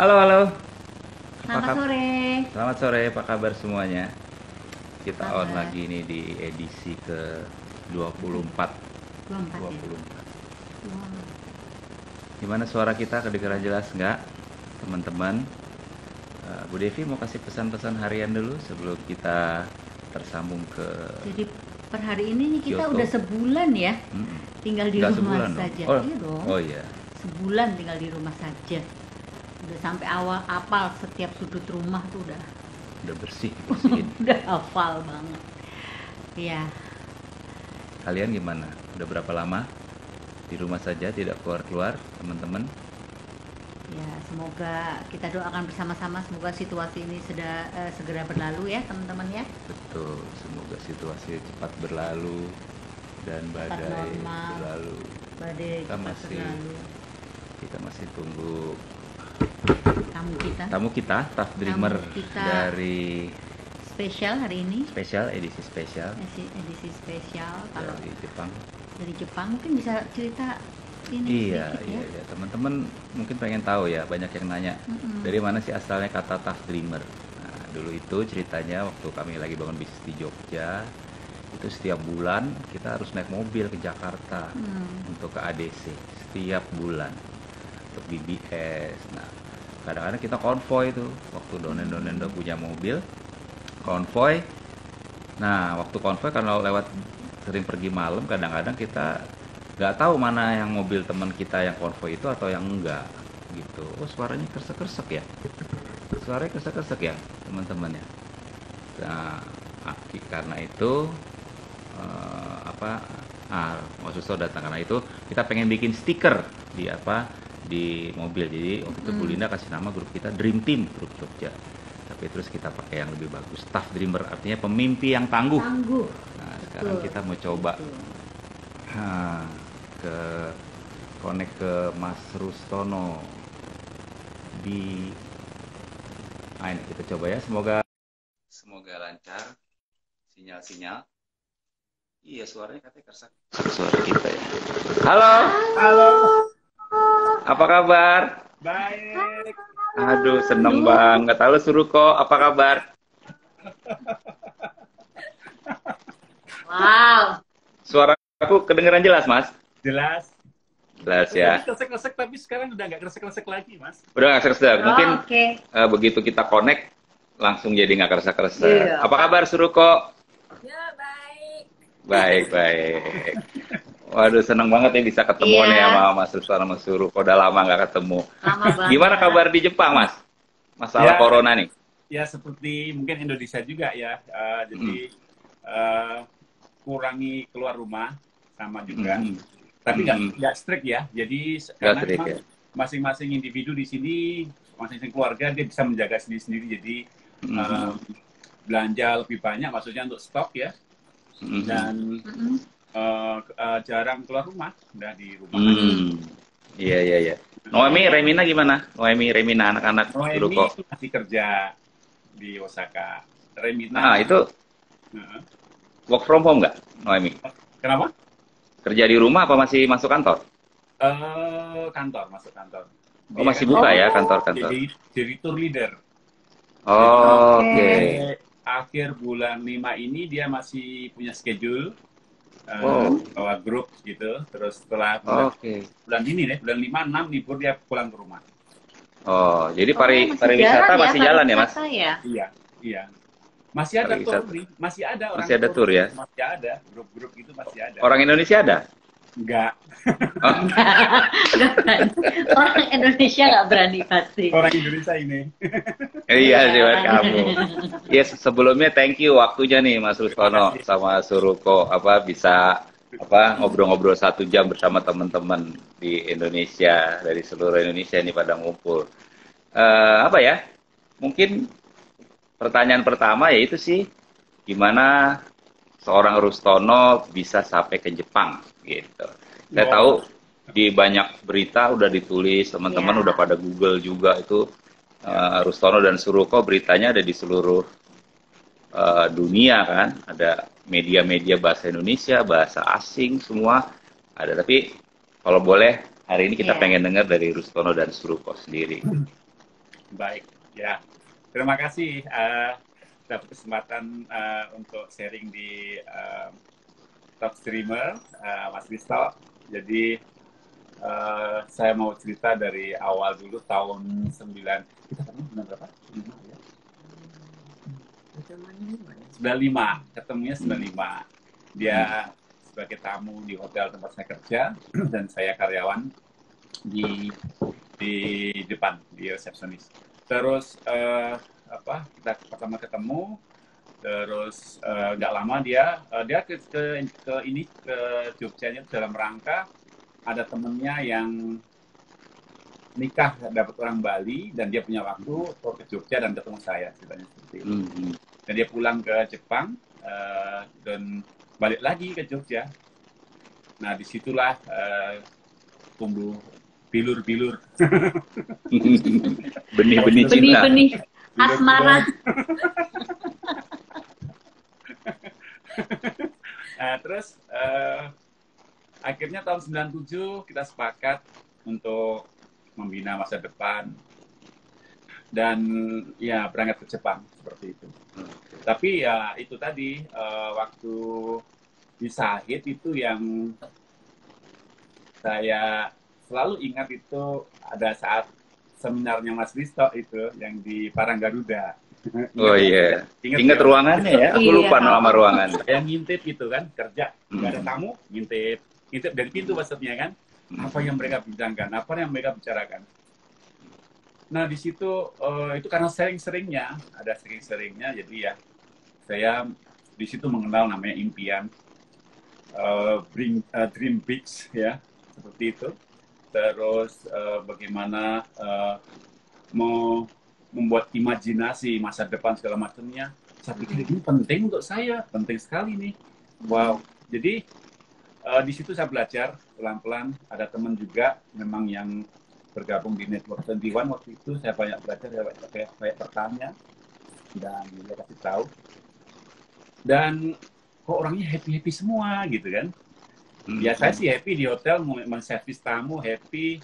Halo, halo. Apa Selamat kabar? sore. Selamat sore, apa kabar semuanya? Kita on Kabar? lagi nih di edisi ke Berapa ya? 24. 24 ya? 24. Wow. Gimana suara kita? Kedengaran jelas nggak, teman-teman? Bu Devi mau kasih pesan-pesan harian dulu sebelum kita tersambung ke Jadi per hari ini nih kita udah Kyoto. sebulan ya Mm-mm. tinggal di Nggak rumah sebulan dong? saja. Oh, Iya dong. oh iya. Sebulan tinggal di rumah saja. Udah sampai awal apal setiap sudut rumah tuh udah Udah bersih dibersihin. udah hafal banget. Iya, Kalian gimana? Udah berapa lama di rumah saja, tidak keluar-keluar, teman-teman? ya semoga kita doakan bersama-sama semoga situasi ini segera berlalu ya teman-teman ya. Betul, semoga situasi cepat berlalu dan Cepat badai normal, berlalu. badai Kita cepat masih berlalu. kita masih tunggu Tamu kita, tamu kita, Tough tamu Dreamer kita dari spesial hari ini, edisi spesial edisi spesial. Kalau dari Jepang. dari Jepang mungkin bisa cerita ini Iya, sedikit iya, ya. iya. Teman-teman mungkin pengen tahu ya, banyak yang nanya Mm-mm. dari mana sih asalnya kata Tough Dreamer. Nah, dulu itu ceritanya waktu kami lagi bangun bisnis di Jogja, itu setiap bulan kita harus naik mobil ke Jakarta Hmm. untuk ke ADC setiap bulan untuk BBS. Nah, kadang-kadang kita konvoy tuh waktu donen-donen udah punya mobil konvoy. Nah, waktu konvoy karena lewat sering pergi malam, kadang-kadang kita nggak tahu mana yang mobil teman kita yang konvoy itu atau yang enggak gitu. Oh, suaranya kresek-kresek ya. Suaranya kresek-kresek ya, teman-teman ya. Nah, karena itu apa maksud saya datang karena itu kita pengen bikin stiker di apa di mobil. Jadi waktu itu Bu Mm-mm. Linda kasih nama grup kita Dream Team Grup Jogja, tapi terus kita pakai yang lebih bagus, Tough Dreamer, artinya pemimpi yang tangguh. Tangguh, Nah, sekarang betul, kita mau coba betul. ha, ke connect ke Mas Rustono di ini kita coba ya, semoga lancar sinyal-sinyal. Iya, suaranya katanya kersak. Suara kita ya. Halo, Halo, apa kabar? baik. Aduh, seneng Halo. banget. Halo Suruko, apa kabar? Wow. Suara aku kedengeran jelas, Mas? Jelas. Jelas Tadi ya. kresek-kresek, tapi sekarang udah nggak kresek-kresek lagi, Mas. Udah nggak kerasa. Mungkin Oh, oke. begitu kita connect, langsung jadi nggak kerasa-kerasa. Iya. Apa kabar Suruko? Ya, baik. Baik, baik. Waduh, seneng banget ya bisa ketemu nih Iya, sama Mas Rustono sama Suruko. Udah lama nggak ketemu. lama Gimana banget. kabar di Jepang, Mas? Masalah Ya, corona nih. ya seperti mungkin Indonesia juga ya. Jadi Mm, eh, kurangi keluar rumah sama juga. mm, Tapi nggak mm. nggak strict ya. Jadi Nggak karena trik memang ya. masing-masing individu di sini, masing-masing keluarga dia bisa menjaga sendiri-sendiri. Jadi Mm, eh, belanja lebih banyak, maksudnya untuk stok ya. mm, mm. Dan Mm-mm. jarang keluar rumah, udah di rumah aja. Hmm, iya, iya, iya. Iya, Noemi, iya. Remina gimana? Noemi, Remina, anak-anak Noemi Suruko. itu masih kerja di Osaka. Ah, Remina, itu heeh. work from home nggak, Noemi? Kenapa? Kerja di rumah apa masih masuk kantor? Kantor, masuk kantor. Oh, Dia masih kan buka ya Oh, kantor-kantor. jadi tour leader. Jadi Oh, oke. oke. akhir bulan 5 ini dia masih punya schedule Oh, bawa grup gitu. Terus setelah oke. bulan ini deh, bulan 5 6 libur dia pulang ke rumah. Oh, jadi Oh, masih pariwisata jalan ya, masih jalan ya, Mas? pariwisata ya? Iya, iya. Masih ada tour Pariwisata. nih, masih ada orang Masih ada tour, tour ya? masih ada grup-grup itu masih ada. Orang Indonesia ada? Enggak, Oh, Nggak berani. Orang Indonesia nggak berani pasti. orang Indonesia ini. iya sih, Mas, Iya. kamu. Yes, sebelumnya thank you waktunya nih Mas Terima Rustono kasih. sama Suruko bisa ngobrol-ngobrol 1 jam bersama teman-teman di Indonesia, dari seluruh Indonesia ini pada ngumpul. Apa ya? Mungkin pertanyaan pertama yaitu sih gimana seorang Rustono bisa sampai ke Jepang gitu. Saya tahu Oh, di banyak berita udah ditulis, teman-teman udah Ya, pada Google juga itu ya. Rustono dan Suruko, beritanya ada di seluruh dunia kan, ada media-media bahasa Indonesia, bahasa asing semua ada. Tapi kalau boleh hari ini kita ya. pengen dengar dari Rustono dan Suruko sendiri. Baik, ya. Terima kasih dapat kesempatan untuk sharing di Top Streamer, Mas Risto. Jadi saya mau cerita dari awal dulu tahun 9. Kita ketemu bulan berapa? 5 ya? 95. Ketemunya 95. Dia sebagai tamu di hotel tempat saya kerja dan saya karyawan di depan, di resepsionis. Terus kita pertama ketemu, terus nggak lama dia ke Jogjanya dalam rangka ada temennya yang nikah dapat orang Bali dan dia punya waktu ke Jogja dan ketemu saya, ceritanya seperti itu. Dan dia pulang ke Jepang dan balik lagi ke Jogja. Nah disitulah tumbuh bilur-bilur. Benih-benih cinta. Benih-benih asmara. Nah, terus akhirnya tahun 97 kita sepakat untuk membina masa depan dan ya berangkat ke Jepang seperti itu. Tapi ya itu tadi waktu di Sahid itu yang saya selalu ingat itu ada saat seminarnya Mas Risto itu yang di Paranggaruda. Oh iya, ingat ya? ruangannya ya? Aku lupa nama ruangan. Saya ngintip gitu kan, kerja, nggak ada tamu, ngintip dari pintu maksudnya kan, apa yang mereka bincangkan, apa yang mereka bicarakan. Nah di situ itu karena ada sering-seringnya, jadi ya saya di situ mengenal namanya impian, dream big ya, seperti itu. Terus bagaimana mau membuat imajinasi masa depan segala macamnya. Saya pikir ini penting untuk saya, penting sekali nih. Wow. Jadi di situ saya belajar pelan-pelan. Ada teman juga memang yang bergabung di Network 21 waktu itu. Saya banyak belajar, saya banyak bertanya dan dia kasih tahu. Dan kok orangnya happy semua gitu kan? Ya saya sih happy di hotel, men-servis tamu happy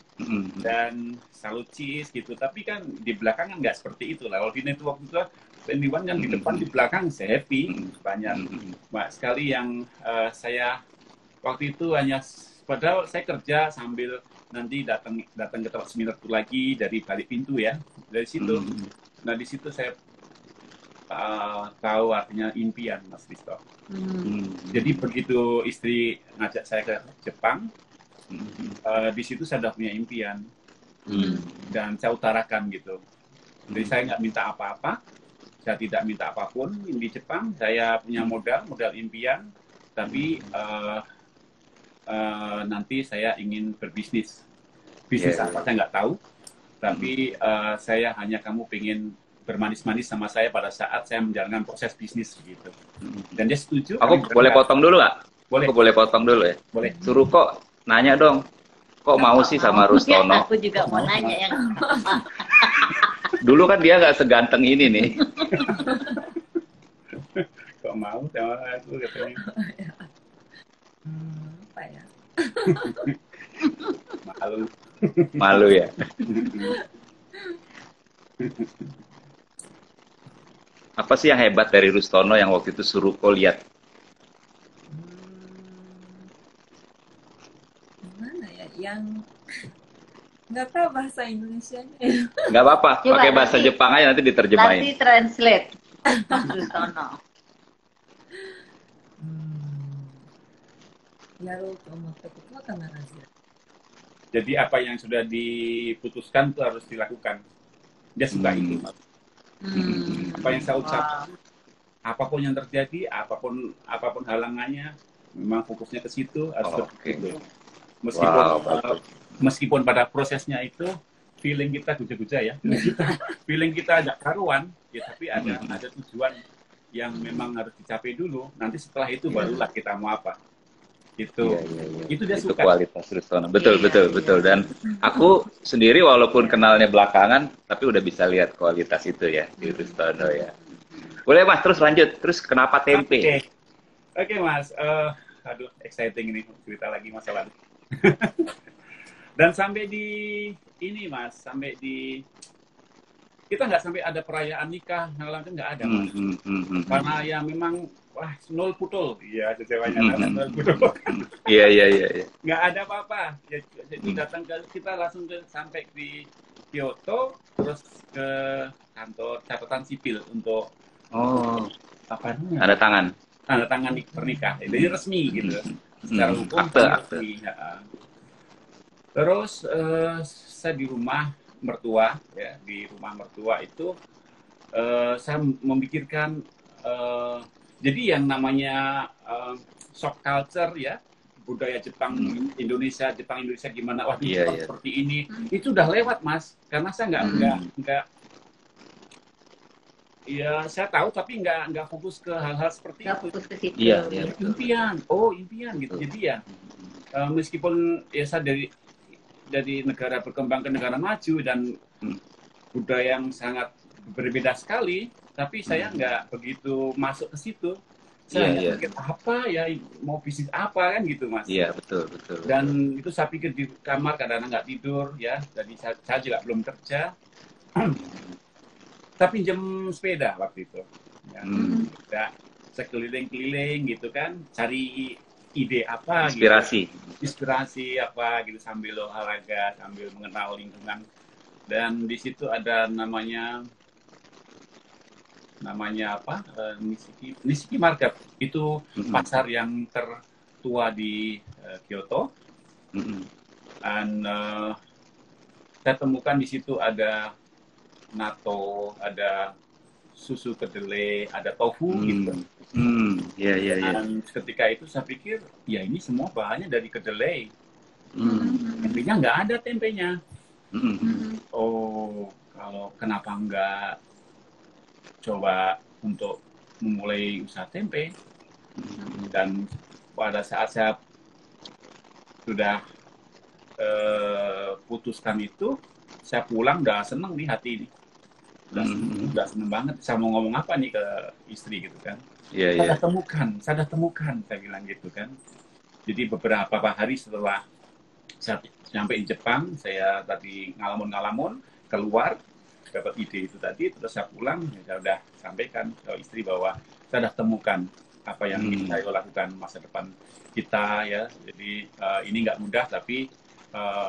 dan salut cheese gitu. Tapi kan di belakang kan nggak seperti itu lah. Kalau di network itu Pendiwan kan di depan, di belakang saya happy. Banyak sekali yang saya waktu itu hanya, padahal saya kerja sambil nanti datang ke tempat seminar itu lagi dari balik pintu ya, dari situ. Nah di situ saya tahu artinya impian, Mas Risto. Jadi begitu istri ngajak saya ke Jepang, di situ saya sudah punya impian dan saya utarakan gitu. Jadi saya nggak minta apa-apa, saya tidak minta apapun di Jepang. Saya punya modal impian, tapi nanti saya ingin berbisnis. Bisnis apa saya nggak tahu, tapi saya hanya kamu pengen bermanis-manis sama saya pada saat saya menjalankan proses bisnis gitu. Dan dia setuju. Aku boleh potong dulu nggak? Boleh. Aku boleh potong dulu ya? Boleh. Suruh kok nanya dong. Kok mau sih sama Rustono? Ya, aku juga mau nanya yang Dulu kan dia nggak seganteng ini nih. Kok mau sama aku katanya. Apa ya? Malu ya. Apa sih yang hebat dari Rustono yang waktu itu suruh kau lihat? Gimana ya? Yang nggak tahu bahasa Indonesianya. Nggak apa-apa, Coba pakai bahasa nanti- Jepang aja nanti nanti diterjemahin. translate. Rustono. やろうと思ったことは必ず。 Jadi apa yang sudah diputuskan itu harus dilakukan. Dia suka itu. Apa yang saya ucap, apapun yang terjadi, apapun halangannya, memang fokusnya ke situ. Itu. Meskipun pada prosesnya itu feeling kita guja-guja ya, feeling kita agak karuan, ya, tapi ada tujuan yang memang harus dicapai dulu. Nanti setelah itu barulah kita mau apa. Itu dia Itu suka. kualitas Rustono. Betul. Dan aku sendiri walaupun kenalnya belakangan, tapi udah bisa lihat kualitas itu ya di Rustono ya. Boleh Mas, terus lanjut. Terus kenapa tempe? Oke, Mas. Aduh, exciting ini cerita lagi masa lalu. Dan sampai di ini Mas, sampai di kita nggak sampai ada perayaan nikah, hal lain nggak ada, Mas. Karena ya memang wah nol putul, iya ceweknya nol putul, Iya. nggak ada apa-apa. Jadi datang kita langsung sampai di Kyoto, terus ke kantor catatan sipil untuk Oh, apa namanya? ada tangan. Tanda tangan pernikahan. Jadi resmi gitu. Secara hukum Akte. resmi. Ya. Terus saya di rumah mertua, ya di rumah mertua itu saya memikirkan jadi yang namanya shock culture ya, budaya Jepang Indonesia gimana, wah di Jepang seperti ini, itu udah lewat, Mas, karena saya nggak ya saya tahu tapi nggak fokus ke hal-hal seperti itu. Fokus ke situ. Iya. Impian gitu. Jadi ya meskipun ya saya dari negara berkembang ke negara maju dan budaya yang sangat berbeda sekali, tapi saya nggak begitu masuk ke situ. Saya pikir apa ya, mau bisnis apa kan gitu, Mas. Iya, betul. Dan itu saya pikir di kamar kadang-kadang nggak tidur ya, jadi saya juga belum kerja. Saya pinjam sepeda waktu itu. Ya, saya keliling-keliling gitu kan, cari ide apa inspirasi apa gitu, sambil olahraga, sambil mengenal lingkungan. Dan di situ ada namanya apa? Nishiki Market. Itu pasar yang tertua di Kyoto. Dan saya temukan di situ ada natto, ada susu kedelai, ada tofu gitu. Dan ketika itu saya pikir, ya ini semua bahannya dari kedelai. Tempenya nggak ada tempenya. Oh, kenapa nggak coba untuk memulai usaha tempe? Dan pada saat saya sudah putuskan itu, saya pulang udah seneng nih hati ini. Udah seneng banget. Saya mau ngomong apa nih ke istri gitu kan. Saya udah temukan, saya bilang gitu kan. Jadi beberapa hari setelah saya sampai di Jepang, saya tadi ngalamun keluar, dapat ide itu tadi, terus saya pulang, saya udah sampaikan ke istri bahwa saya udah temukan apa yang ingin saya lakukan masa depan kita ya. Jadi ini nggak mudah, tapi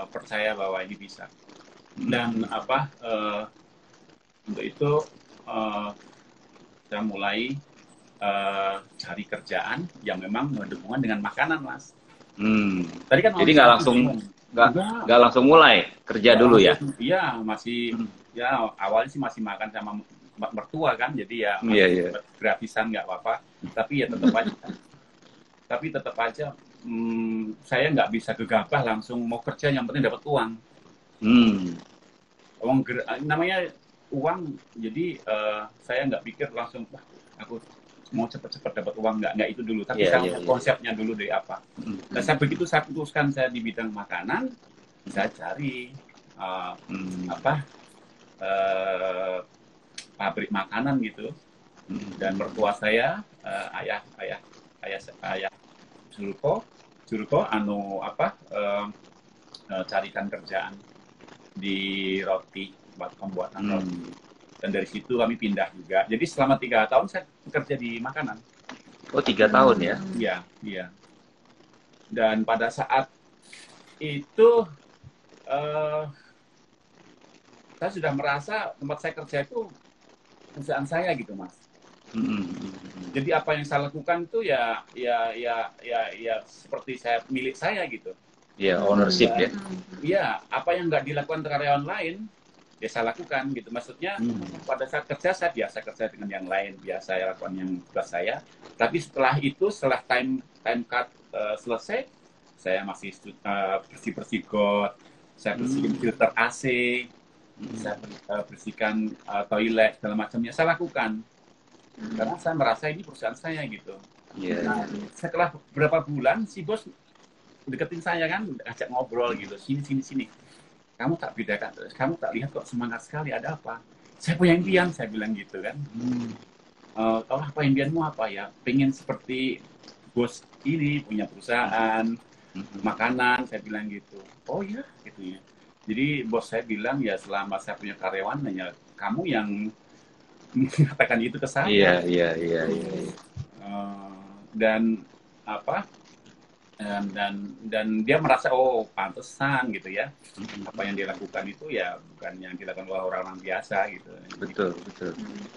percaya bahwa ini bisa. Dan untuk itu saya mulai cari kerjaan yang memang berhubungan dengan makanan, Mas. Tadi kan jadi nggak langsung mulai kerja dulu ya? Iya, masih ya awalnya sih masih makan sama mertua kan, jadi ya gratisan nggak apa-apa. Tapi ya tetap aja saya nggak bisa gegabah langsung mau kerja, yang penting dapat uang. Namanya uang, jadi saya nggak pikir langsung wah aku mau cepat-cepat dapat uang, nggak itu dulu, tapi konsepnya dulu dari apa. Dan saya putuskan saya di bidang makanan, saya cari pabrik makanan gitu. Dan mertua saya ayah Jurko carikan kerjaan di roti, buat pembuatan roti. Dan dari situ kami pindah juga. Jadi selama 3 tahun saya bekerja di makanan. Oh, 3 tahun ya? Iya. Dan pada saat itu saya sudah merasa tempat saya kerja itu perusahaan saya gitu, Mas. Jadi apa yang saya lakukan itu ya seperti milik saya gitu. Iya, ownership ya. Iya, apa yang nggak dilakukan karyawan lain, ya saya lakukan gitu. Maksudnya pada saat kerja saya biasa kerja dengan yang lain, biasa saya lakukan yang tugas saya. Tapi setelah time cut selesai, saya masih bersih got, saya bersihkan filter AC, saya bersihkan toilet segala macamnya saya lakukan. Karena saya merasa ini perusahaan saya gitu. Nah, setelah beberapa bulan si bos deketin saya kan, ajak ngobrol gitu, sini. Kamu tak bedakan, kamu tak lihat kok semangat sekali, ada apa? Saya punya impian, saya bilang gitu kan. Apa impianmu apa ya? Pengen seperti bos ini, punya perusahaan makanan, saya bilang gitu. Oh ya, gitu ya. Jadi bos saya bilang ya selama saya punya karyawan hanya kamu yang mengatakan itu ke saya. Iya. Dan apa? Dan dia merasa oh pantesan gitu ya, apa yang dia lakukan itu ya bukan yang dilakukan oleh orang-orang biasa gitu. Betul.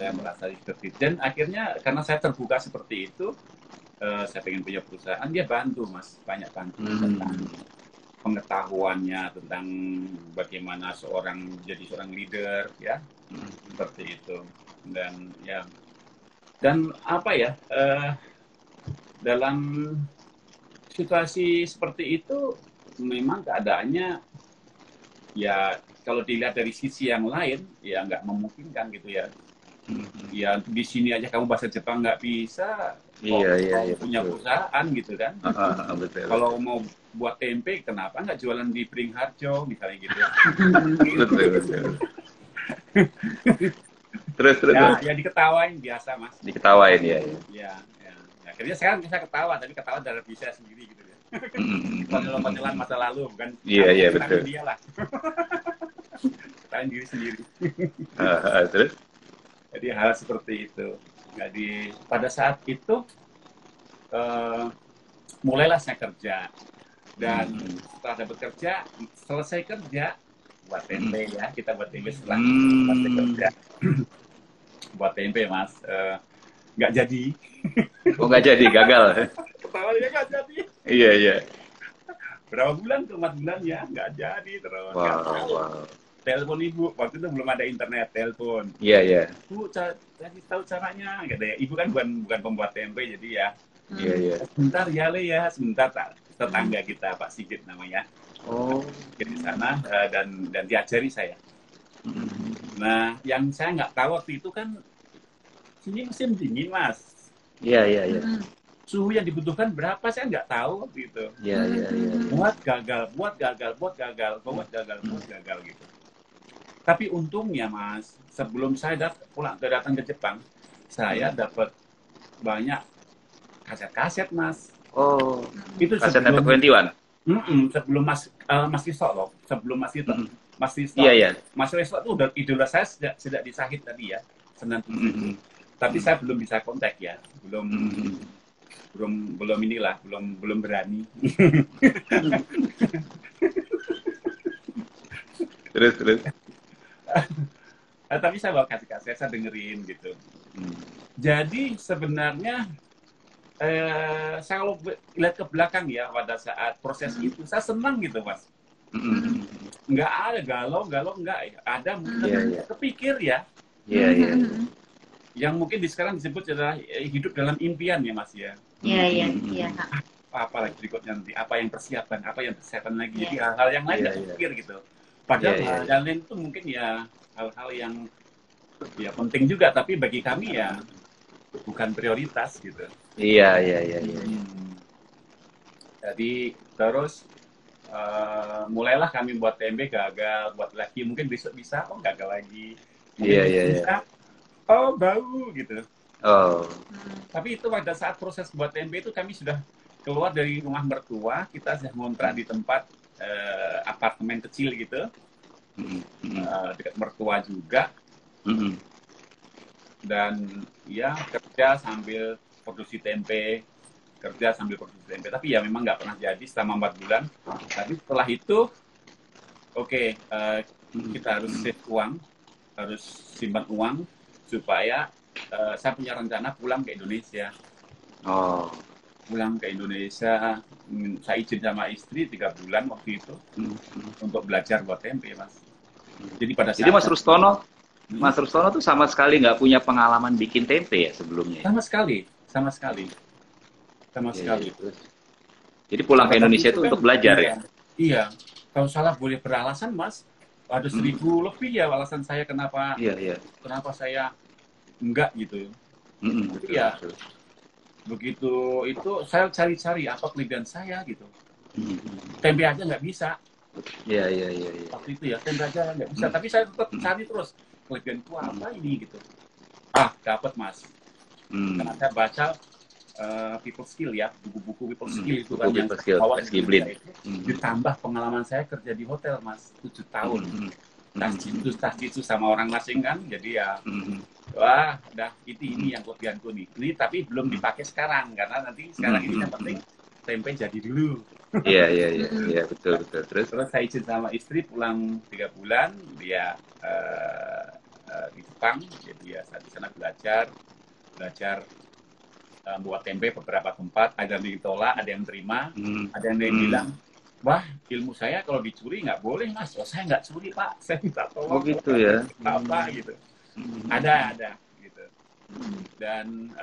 Saya merasa seperti itu. Dan akhirnya karena saya terbuka seperti itu, saya pengen punya perusahaan, dia bantu mas, banyak bantu tentang pengetahuannya tentang bagaimana jadi seorang leader ya, seperti itu. Dan apa ya, dalam situasi seperti itu memang keadaannya ya kalau dilihat dari sisi yang lain ya nggak memungkinkan gitu ya. Ya di sini aja kamu bahasa Jepang nggak bisa, Iya, punya betul. perusahaan gitu kan. Betul. Kalau mau buat tempe kenapa nggak jualan di Beringharjo misalnya gitu. Betul. Terus. Ya diketawain biasa mas. Diketawain ya. Ya. Akhirnya sekarang bisa ketawa, tapi ketawa dari diri saya sendiri gitu ya. Penyelan masa lalu, bukan? Iya, betul. Dia lah. Ketawain diri sendiri. Terus? Jadi hal seperti itu. Jadi pada saat itu mulailah saya kerja. Dan setelah dapat kerja, selesai kerja, buat tempe ya. Kita buat tempe setelah selesai kerja. Buat tempe mas. Nggak jadi. Oh nggak jadi, gagal. Ketawa dia nggak jadi. Iya. Berapa bulan tuh, 4 bulan ya, nggak jadi terus. Wow. Telepon ibu, waktu itu belum ada internet, telepon. Iya. Bu, kasih tahu caranya, gitu ya. Ibu kan bukan pembuat tempe, jadi ya. Iya. Sebentar ya Le ya, sebentar tetangga kita Pak Sigit namanya. Oh. Di sana dan diajari saya. Nah, yang saya nggak tahu waktu itu kan sini musim dingin mas. Iya. Suhu yang dibutuhkan berapa saya nggak tahu waktu itu. Iya. Buat gagal gitu. Tapi untungnya mas, sebelum saya datang ke Jepang, saya dapat banyak kaset-kaset mas. Oh. Itu Kaset sebelum Network 21. sebelum Mas Risto loh, sebelum Mas Risto. Mas Risto. Iya. Mas Risto itu udah idola saya sejak di Sahid tadi ya, Senin. Tapi saya belum bisa kontak ya, belum inilah, belum berani. Terus. Tapi saya bawa kasih saya dengerin gitu. Jadi sebenarnya saya kalau lihat ke belakang ya pada saat proses itu saya senang gitu mas. Nggak ada galau nggak ada mungkin kepikir ya. Iya. Yang mungkin sekarang disebut adalah hidup dalam impian ya mas ya. Iya. Apa lagi berikutnya nanti, apa yang persiapan lagi. Jadi hal-hal yang lain nggak pikir gitu. Padahal hal yang lain itu mungkin ya hal-hal yang ya penting juga, tapi bagi kami ya bukan prioritas gitu. Iya. Jadi terus mulailah kami buat tempe, gagal, buat lagi mungkin besok bisa, oh gagal lagi. Iya. Oh bau gitu. Oh. Tapi itu pada saat proses buat tempe itu kami sudah keluar dari rumah mertua, kita sudah ngontrak di tempat apartemen kecil gitu, dekat mertua juga. Dan ya kerja sambil produksi tempe, tapi ya memang nggak pernah jadi selama 4 bulan. Tapi setelah itu kita harus save uang, harus simpan uang supaya saya punya rencana pulang ke Indonesia. Pulang ke Indonesia, saya izin sama istri 3 bulan waktu itu untuk belajar buat tempe mas. Jadi Mas Rustono tuh sama sekali nggak punya pengalaman bikin tempe ya sebelumnya? Sama sekali. Jadi pulang ke Indonesia itu untuk belajar ya? Iya. Kalau salah boleh beralasan mas. Ada 1000 lebih ya alasan saya kenapa saya enggak gitu. Betul. Begitu itu saya cari-cari apa kelebihan saya gitu. Tempe aja nggak bisa. Iya. Waktu itu ya tempe aja nggak bisa. Tapi saya tetap cari terus kelebihanku apa ini gitu. Dapat mas. Karena saya baca people skill ya, buku-buku people skill itu Buku kan yang people skill, bawa Mas di Indonesia Giblin. itu, ditambah pengalaman saya kerja di hotel Mas 7 tahun. Tas itu sama orang asing kan, jadi ya wah, udah ini yang kelebihanku nih. Ini tapi belum dipakai sekarang karena nanti sekarang ini yang penting tempe jadi dulu. Iya, betul. Terus? Terus saya izin sama istri pulang 3 bulan, dia di Jepang, jadi ya saya di sana belajar buat tempe beberapa tempat, ada yang ditolak, ada yang terima, ada yang bilang, wah ilmu saya kalau dicuri nggak boleh Mas, oh saya nggak curi Pak, saya minta tolong. Oh gitu ya. Apa gitu. Ada gitu. Dan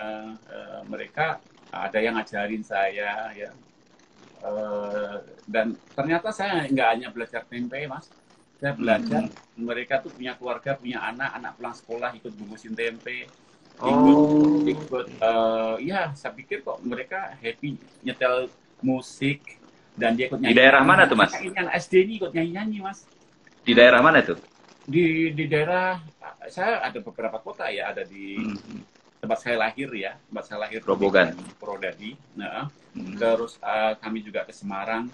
mereka ada yang ngajarin saya ya. Dan ternyata saya nggak hanya belajar tempe Mas, saya belajar mereka tuh punya keluarga, punya anak pulang sekolah ikut bungkusin tempe, ikut ya saya pikir kok mereka happy nyetel musik dan dia ikut nyanyi. Di daerah mana tuh Mas? Yang SD ini ikut nyanyi Mas. Di daerah mana tuh? Di daerah saya ada beberapa kota ya, ada di tempat saya lahir Grobogan, Purwodadi. Nah, terus kami juga ke Semarang,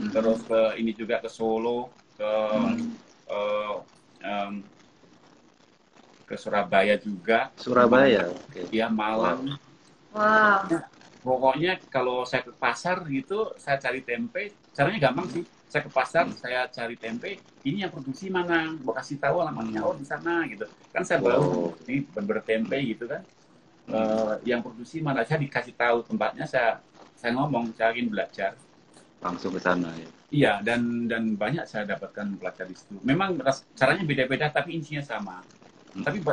terus ke ini juga ke Solo, ke Surabaya juga. Surabaya, oke. Ya Malang. Wow. Nah, pokoknya kalau saya ke pasar gitu, saya cari tempe. Caranya gampang sih. Saya ke pasar, saya cari tempe. Ini yang produksi mana? Mau kasih tahu alamatnya, oh di sana gitu. Kan saya baru ini bener tempe gitu kan. Yang produksi mana? Saya dikasih tahu tempatnya. Saya ngomong, saya ingin belajar. Langsung ke sana ya. Iya, dan banyak saya dapatkan pelajar di situ. Memang caranya beda-beda, tapi intinya sama. Tapi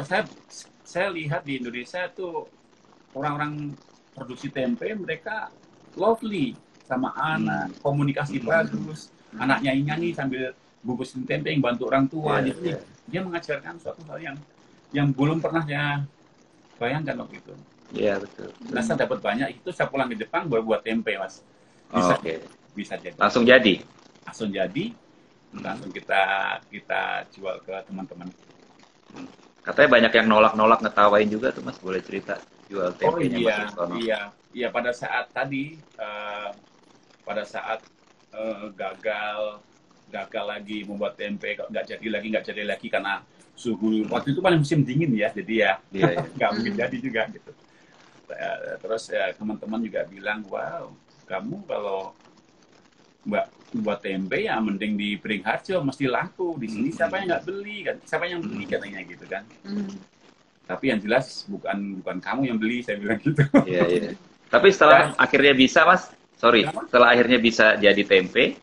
saya lihat di Indonesia tuh orang-orang produksi tempe mereka lovely sama anak, komunikasi bagus, anak nyanyi sambil bungkusin tempe yang bantu orang tua. Jadi dia mengajarkan suatu hal yang belum pernah saya bayangkan waktu itu. Iya betul. Nah, saya dapat banyak itu. Saya pulang ke Jepang baru buat tempe Mas. Bisa jadi. Langsung jadi. Langsung kita jual ke teman-teman. Katanya banyak yang nolak ngetawain juga tuh Mas, boleh cerita jual tempenya Mas Rustono? Iya, pada saat gagal lagi membuat tempe, nggak jadi lagi karena suhu waktu itu paling musim dingin ya, jadi nggak mungkin jadi juga gitu. Terus teman-teman juga bilang, wow, kamu kalau buat tempe ya mending di Beringharjo, mesti laku di sini. Siapa yang nggak beli kan? Siapa yang beli katanya gitu kan? Tapi yang jelas bukan kamu yang beli, saya bilang gitu. Iya. Tapi setelah akhirnya bisa Mas, setelah akhirnya bisa jadi tempe,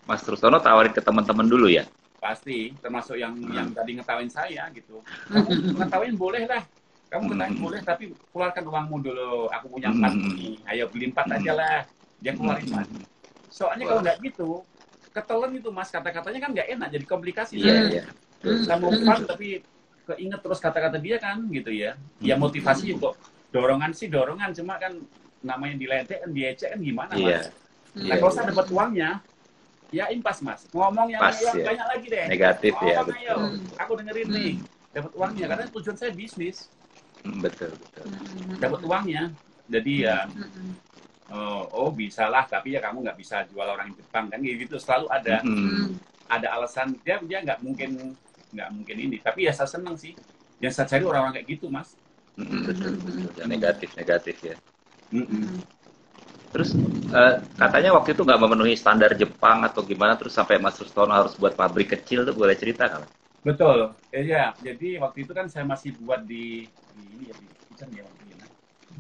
Mas Rustono tawarin ke teman-teman dulu ya? Pasti, termasuk yang tadi ngetawain saya gitu. Kamu ngetawain boleh lah. Kamu ngetawain boleh, tapi keluarkan uangmu dulu. Aku punya 4 nih, ayo beli 4 aja lah. Dia keluarin 4. Soalnya kalau nggak gitu, ketelan itu Mas, kata-katanya kan nggak enak, jadi komplikasi. Iya. Saya mau fun, tapi keinget terus kata-kata dia kan, gitu ya. Ya motivasi untuk dorongan, cuma kan namanya diledek, diejek kan gimana Mas. Nah kalau saya dapat uangnya, ya impas Mas. Ngomong yang banyak lagi deh. Negatif ya. Ayo, aku dengerin nih, dapat uangnya, karena tujuan saya bisnis. Betul. Dapat uangnya, jadi ya. Bisa lah, tapi ya kamu nggak bisa jual orang Jepang kan gitu, selalu ada alasan. Dia nggak mungkin ini, tapi ya saya senang sih yang saya cari orang-orang kayak gitu Mas. Betul. Negatif ya. Terus katanya waktu itu nggak memenuhi standar Jepang atau gimana, terus sampai Mas Rustono harus buat pabrik kecil tuh, boleh cerita kan? Betul ya, jadi waktu itu kan saya masih buat di kitchen ya,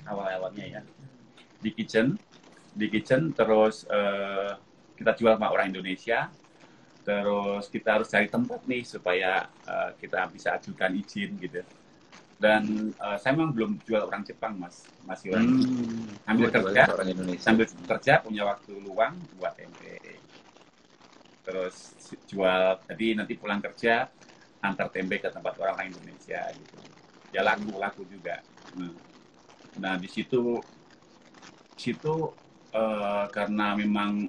awal-awalnya ya di kitchen, terus kita jual sama orang Indonesia, terus kita harus cari tempat nih supaya kita bisa ajukan izin gitu. Dan saya memang belum jual orang Jepang Mas, masih sambil kerja punya waktu luang buat tempe, terus jual. Jadi nanti pulang kerja antar tempe ke tempat orang Indonesia gitu, ya laku juga. Nah di situ karena memang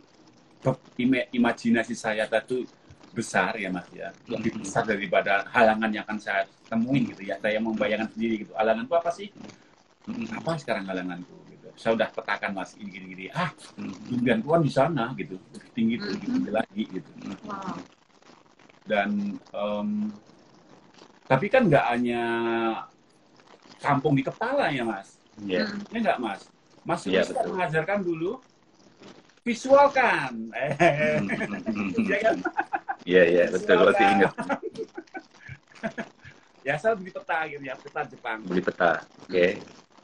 imajinasi saya tadi besar ya Mas ya, lebih besar daripada halangan yang akan saya temuin gitu ya. Saya membayangkan sendiri gitu, halangan itu apa sih? Apa sekarang halanganku gitu. Saya udah petakan mas, gini. Hmm. Impian Tuhan di sana gitu, lebih tinggi tuh, lebih tinggi lagi gitu. Wow. Dan tapi kan nggak hanya kampung di kepala ya mas, Iya. ini nggak mas. Mas Iya, Luis kan betul. mengajarkan dulu visualkan, ya kan? Iya, betul. Masih ingat. Ya saya beli peta gitu ya, peta Jepang. Beli peta. Oke.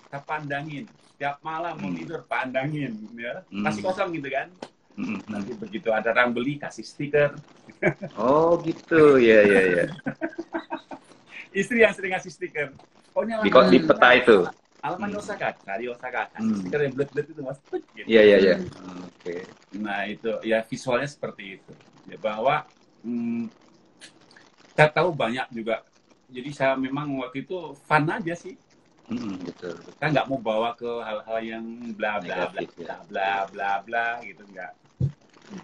Kita pandangin, setiap malam mau tidur pandangin, ya. Masih Hmm. kosong gitu kan. Hmm. Nanti begitu ada orang beli kasih stiker. Oh gitu, iya. Istri yang sering ngasih stiker. Pokoknya Di peta itu. alaman Osaka, cari Osaka, kasih stiker yang bulat-bulat itu mas. Gitu. Iya. Oke. Nah itu ya visualnya seperti itu. Ya bahwa saya tahu banyak juga. Jadi saya memang waktu itu fun aja sih. Betul. Saya nggak mau bawa ke hal-hal yang bla bla bla Negatif, ya. bla bla gitu nggak.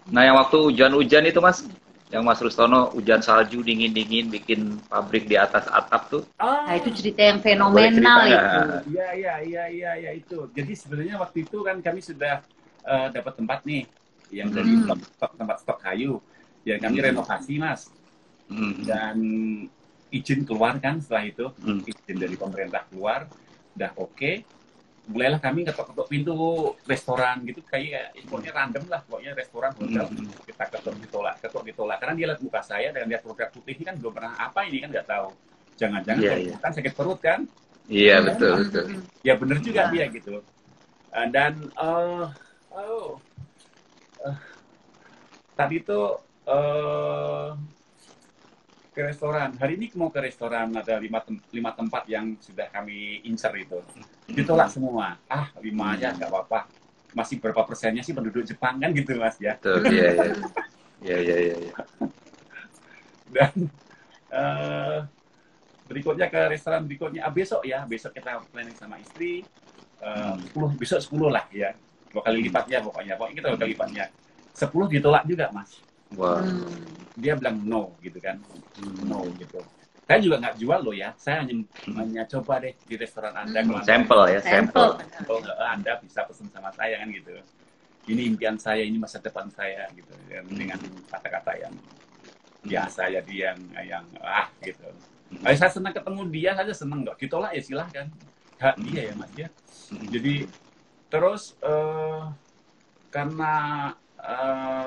Nah, yang waktu hujan-hujan itu Mas, yang Mas Rustono hujan salju dingin-dingin bikin pabrik di atas atap tuh. Nah, itu cerita yang Boleh fenomenal cerita itu. nggak? Iya itu. Jadi sebenarnya waktu itu kan kami sudah dapat tempat nih yang dari tempat stok kayu. Ya kami renovasi mas. Dan izin keluar kan setelah itu, izin dari pemerintah keluar, udah oke. Mulailah kami ketok-ketok pintu restoran gitu, kayak pokoknya random lah, pokoknya restoran, hotel, kita ketok ditolak. Karena dia lihat muka saya dan lihat produk putih ini kan belum pernah apa ini kan nggak tahu. Jangan-jangan kan sakit perut kan? Iya, betul. Ya bener juga dia gitu. Dan tadi itu ke restoran. Hari ini mau ke restoran, ada 5 tempat yang sudah kami incer itu. Ditolak semua. 5 aja nggak apa-apa. Masih berapa persennya sih penduduk Jepang kan gitu mas ya. Betul, iya. Dan berikutnya ke restoran berikutnya. Besok kita planning sama istri. 10 lah ya. 2 kali lipatnya pokoknya. Pokoknya kita 2 kali lipatnya. 10 ditolak juga mas. Wow. Dia bilang no gitu kan, no gitu. Saya juga nggak jual loh ya, saya hanya coba deh di restoran Anda. Sampel. Anda bisa pesen sama saya kan gitu. Ini impian saya, ini masa depan saya gitu. Dengan kata-kata yang biasa ya, dia yang gitu. Saya senang ketemu dia, saya senang kok. Ditolak ya silahkan, hak dia ya mas ya. Jadi terus karena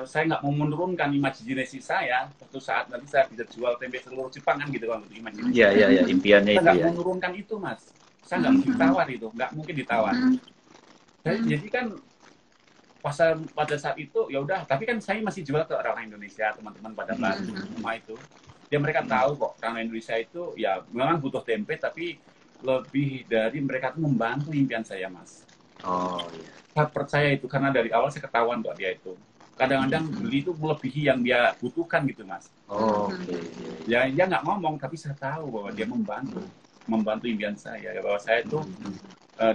saya nggak mau menurunkan imajinasi saya, suatu saat nanti saya bisa jual tempe seluruh Jepang kan gitu kan, untuk imajinasi. Iya, impiannya saya itu nggak ya. mau menurunkan itu mas, saya nggak mungkin ditawar itu, nggak mungkin ditawar. Jadi kan pada saat itu ya udah, tapi kan saya masih jual ke orang Indonesia, teman-teman pada bantu semua itu. Ya mereka tahu kok orang Indonesia itu ya memang butuh tempe, tapi lebih dari mereka tuh membantu impian saya mas. Oh iya. Saya percaya itu karena dari awal saya ketahuan kok dia itu. Kadang-kadang beli itu melebihi yang dia butuhkan gitu mas. Oke. Ya dia nggak ngomong tapi saya tahu bahwa dia membantu impian saya. Ya, bahwa saya itu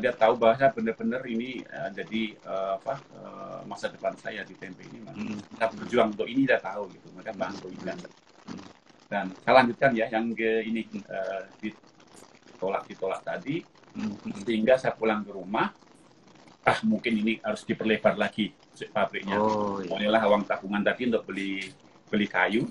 dia tahu bahwa saya benar-benar ini jadi masa depan saya di tempe ini mas. Kita berjuang untuk ini dia tahu gitu. Mereka bantu impian. Dan saya lanjutkan ya yang ini ditolak tadi, sehingga saya pulang ke rumah. Mungkin ini harus diperlebar lagi pabriknya. Mulailah uang tabungan tadi untuk beli kayu.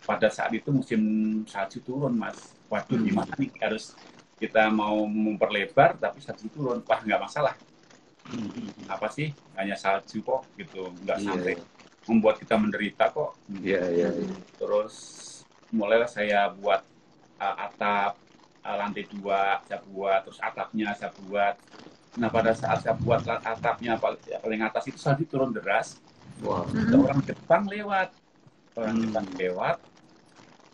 Pada saat itu musim salju turun mas. Waduh gimana nih, harus kita mau memperlebar tapi salju turun. Nggak masalah. Apa sih, hanya salju kok gitu, nggak sampai membuat kita menderita kok. Iya. Terus mulailah saya buat atap, lantai 2 saya buat, terus atapnya saya buat. Nah pada saat saya buat atapnya paling atas itu salju turun deras. Orang Jepang lewat,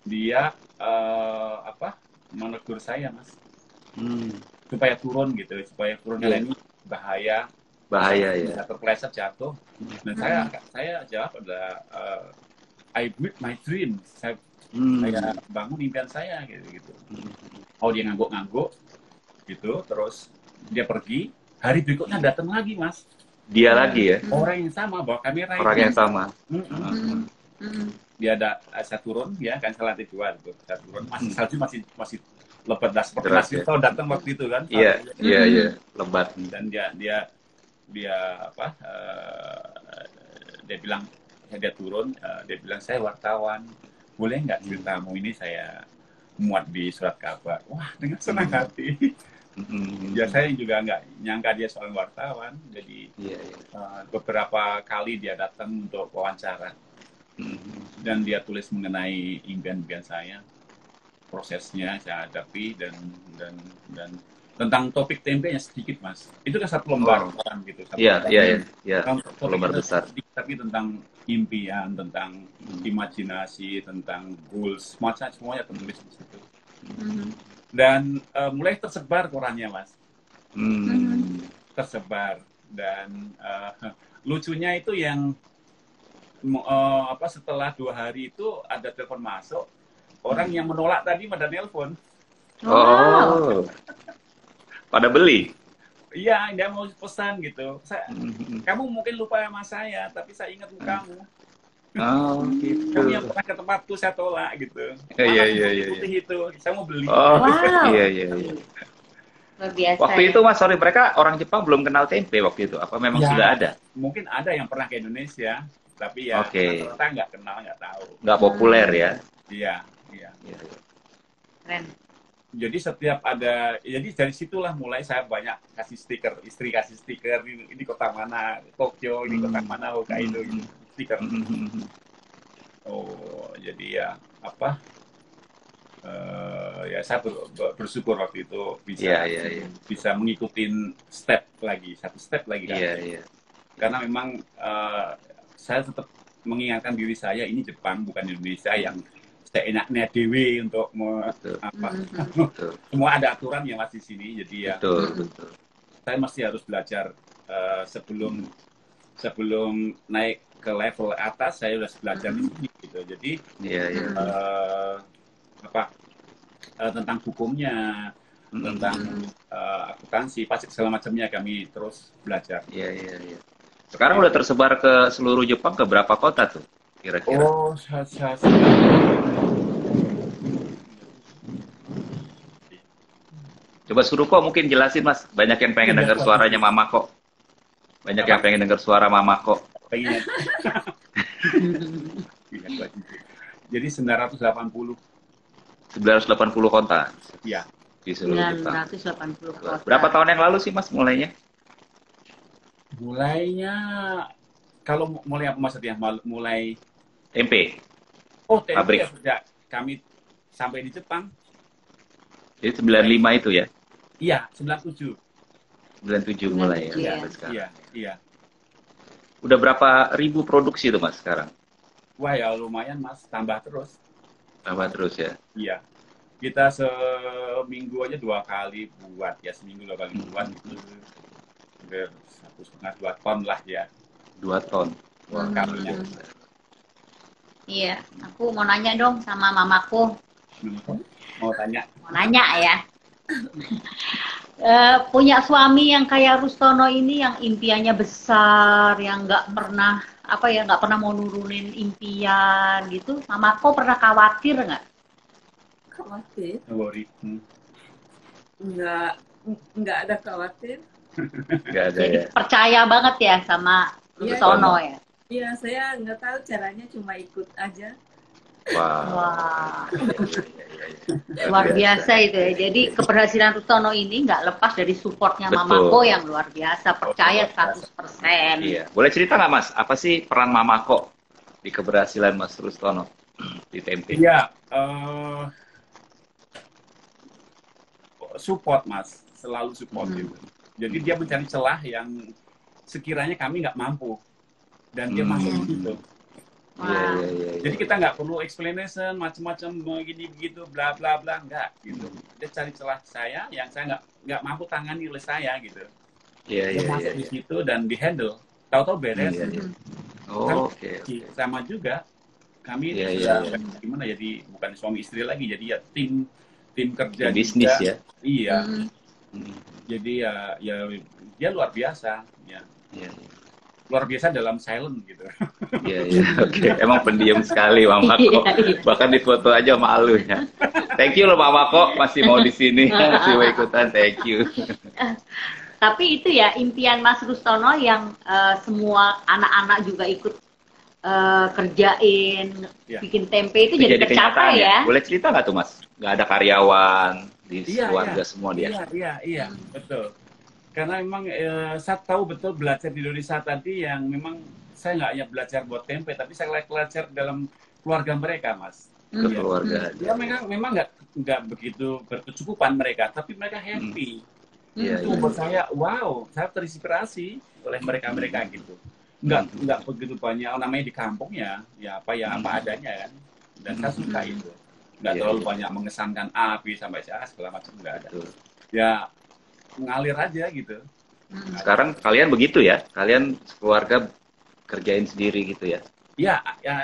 dia menegur saya mas, supaya turun gitu, ini bahaya ya, terpeleset jatuh. Dan saya jawab adalah I build my dream, saya bangun impian saya gitu. Dia ngangguk gitu, terus dia pergi. Hari berikutnya datang lagi mas, dia lagi ya, orang yang sama bawa kamera, yang sama. Dia saya turun ya kan, saya lantai 2 gitu, saya turun, salju masih lebat das seperti Deras, Mas ya. Tito datang waktu itu kan. Iya, iya, iya. Lebat. Dan dia apa dia bilang dia turun, dia bilang saya wartawan, boleh nggak ceritamu ini saya muat di surat kabar. Wah, dengan senang hati. Ya saya juga nggak nyangka dia seorang wartawan, jadi Iya, iya. beberapa kali dia datang untuk wawancara dan dia tulis mengenai impian-impian saya, prosesnya saya hadapi dan tentang topik tempenya sedikit Mas. Itu kan satu lembar kan gitu. Satu Iya, lembar. iya, iya. Iya. Topik Lembar kita besar. sedikit, tapi tentang impian, tentang imajinasi, tentang goals, semacam semuanya tertulis di situ. Dan mulai tersebar korannya Mas. Tersebar dan lucunya itu yang setelah 2 hari itu ada telepon masuk, orang yang menolak tadi pada nelpon. Oh, pada beli. Iya, dia mau pesan gitu. Kamu mungkin lupa sama saya, tapi saya ingat mukamu. Oh, gitu. Kamu yang pernah ke tempatku saya tolak gitu. Iya, Mana iya, putih iya. putih itu, saya mau beli. Oh, Wow. iya, iya, iya. Luar biasa. Waktu ya. itu Mas, sorry, mereka orang Jepang belum kenal tempe waktu itu. Apa memang Ya, sudah ada? Mungkin ada yang pernah ke Indonesia, tapi ya Oke. rata-rata nggak kenal, nggak tahu. Nggak populer ya? Iya, iya. Iya, iya. Keren. Jadi setiap ada, jadi dari situlah mulai saya banyak kasih stiker, istri kasih stiker, ini kota mana, Tokyo, ini kota mana, Hokkaido, gitu, stiker. Oh, jadi ya apa? Ya saya bersyukur waktu itu bisa Iya, iya, iya. bisa mengikuti satu step lagi kan. Iya, iya. Karena memang saya tetap mengingatkan diri saya ini Jepang bukan Indonesia yang seenaknya dewe untuk Betul. Betul. semua ada aturan yang masih di sini, jadi ya Betul, betul. saya masih harus belajar sebelum naik ke level atas saya harus belajar di sini gitu. Jadi Iya, iya. tentang hukumnya, tentang akuntansi, pajak segala macamnya kami terus belajar. Iya, iya, iya. Sekarang udah tersebar ke seluruh Jepang, ke berapa kota tuh kira-kira? Oh, Coba Suruko mungkin jelasin Mas. Banyak yang pengen dengar suaranya Mama kok. Banyak yang pengen dengar suara Mama kok. pengen. Jadi 980. 980 kota Ya. di seluruh Jepang. 980 kota. Berapa tahun yang lalu sih Mas mulainya? Mulainya kalau mulai apa maksudnya? Mulai tempe. tempe Pabrik. ya sejak kami sampai di Jepang. Jadi 95 itu ya? Iya, 97. 97 mulai ya. 97 ya. Sampai sekarang. Iya. Udah berapa ribu produksi itu Mas sekarang? Wah ya lumayan Mas, tambah terus. Tambah terus ya? Iya. Kita seminggu aja 2 kali buat ya, seminggu 2 kali buat itu hampir 1,5-2 ton lah ya. 2 ton. Wah, Kalorinya. Iya, aku mau nanya dong sama mamaku. Mau tanya. Mau nanya ya. Punya suami yang kayak Rustono ini yang impiannya besar, yang nggak pernah mau nurunin impian gitu. Mamako pernah khawatir nggak? Khawatir? Worry. Nggak ada khawatir. nggak ada Jadi ya? percaya banget ya sama Iya, Rustono ya. Iya, saya nggak tahu caranya, cuma ikut aja. Wow. Wah, luar biasa itu ya. Jadi keberhasilan Rustono ini nggak lepas dari supportnya Betul. Mamako yang luar biasa, percaya 100%. Iya. Boleh cerita nggak Mas? Apa sih peran Mamako di keberhasilan Mas Rustono di tempe? Iya, support Mas, selalu support gitu. Jadi dia mencari celah yang sekiranya kami nggak mampu dan dia masuk di situ. Iya. Jadi kita nggak perlu explanation macam-macam begini begitu bla bla bla nggak gitu. Dia cari celah saya yang saya nggak mampu tangani oleh saya gitu. Iya. Dia masuk di situ dan di handle. Tahu-tahu beres. Iya. Kan Oke. sama juga kami Iya. gimana jadi bukan suami istri lagi jadi ya tim kerja Tim bisnis juga. ya. Iya. Hmm. Jadi ya dia luar biasa ya. Iya. luar biasa dalam silent gitu. Iya, iya, oke. Emang pendiam sekali Mama Ko. Iya, iya. Bahkan di foto aja malu ya. Thank you loh Mama Ko, masih mau di sini, masih mau ikutan. Thank you. Tapi itu ya impian Mas Rustono yang semua anak-anak juga ikut kerjain, Ya. bikin tempe itu jadi kenyataan tercapai ya. Boleh cerita nggak tuh Mas? Nggak ada karyawan di Iya, keluarga iya. semua dia. Iya, betul. Karena memang saya tahu betul belajar di Indonesia tadi yang memang saya nggak hanya belajar buat tempe, tapi saya belajar dalam keluarga mereka, Mas. Ke keluarga. Ya memang nggak begitu berkecukupan mereka, tapi mereka happy. Iya, Itu iya. buat saya, wow, saya terinspirasi oleh mereka gitu. Nggak begitu banyak, namanya di kampung ya apa adanya kan. Dan saya suka itu. Nggak Iya, terlalu iya. banyak mengesankan api sampai segala macam, nggak ada. Betul. Ya ngalir aja gitu. Sekarang kalian begitu ya? Kalian keluarga kerjain sendiri gitu ya? Ya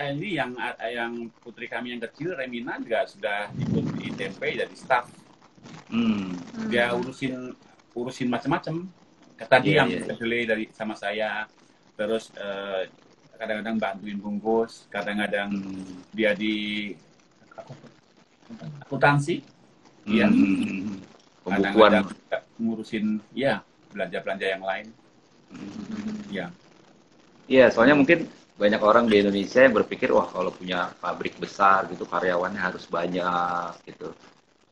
ini yang putri kami yang kecil Remina juga sudah ikut di tempe jadi staff. Dia urusin macam-macam. Tadi Iya, yang iya. kedelai dari sama saya, terus kadang-kadang bantuin bungkus, kadang-kadang dia di akuntansi, ya. Pembukuan. Kadang-kadang juga ngurusin ya belanja-belanja yang lain. Ya. Iya, soalnya mungkin banyak orang di Indonesia yang berpikir, wah kalau punya pabrik besar gitu karyawannya harus banyak gitu.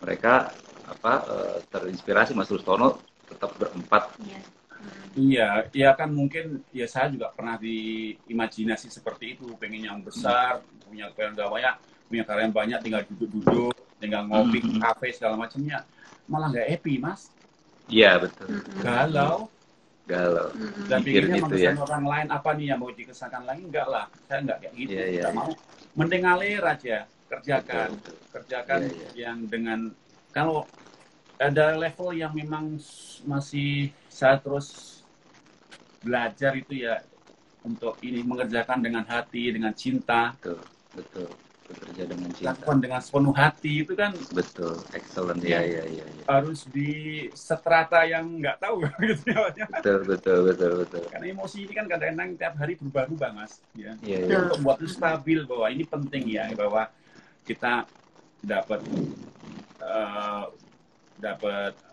Mereka terinspirasi Mas Rustono tetap berempat. Iya, ya kan mungkin ya saya juga pernah diimajinasi seperti itu, pengen yang besar, punya karyawan banyak, tinggal duduk-duduk, tinggal ngopi, kafe segala macamnya, malah nggak happy, Mas. Iya betul. Galau. Dan Mikir pikirnya gitu ya. mengesan orang lain apa nih yang mau dikesankan lagi, enggak lah, saya nggak kayak gitu, Iya, iya, nggak iya. mau. Mending ngalir aja, kerjakan Iya, iya. yang dengan kalau ada level yang memang masih saya terus belajar itu ya untuk ini mengerjakan dengan hati, dengan cinta, Betul. Bekerja dengan cinta. lakukan dengan sepenuh hati itu kan Betul, excellent. Iya. harus di strata yang nggak tahu gitu ya. Betul. Karena emosi ini kan kadang-kadang tiap hari berubah-ubah, Mas. Ya. Iya. Untuk buat itu stabil bahwa ini penting ya, bahwa kita dapat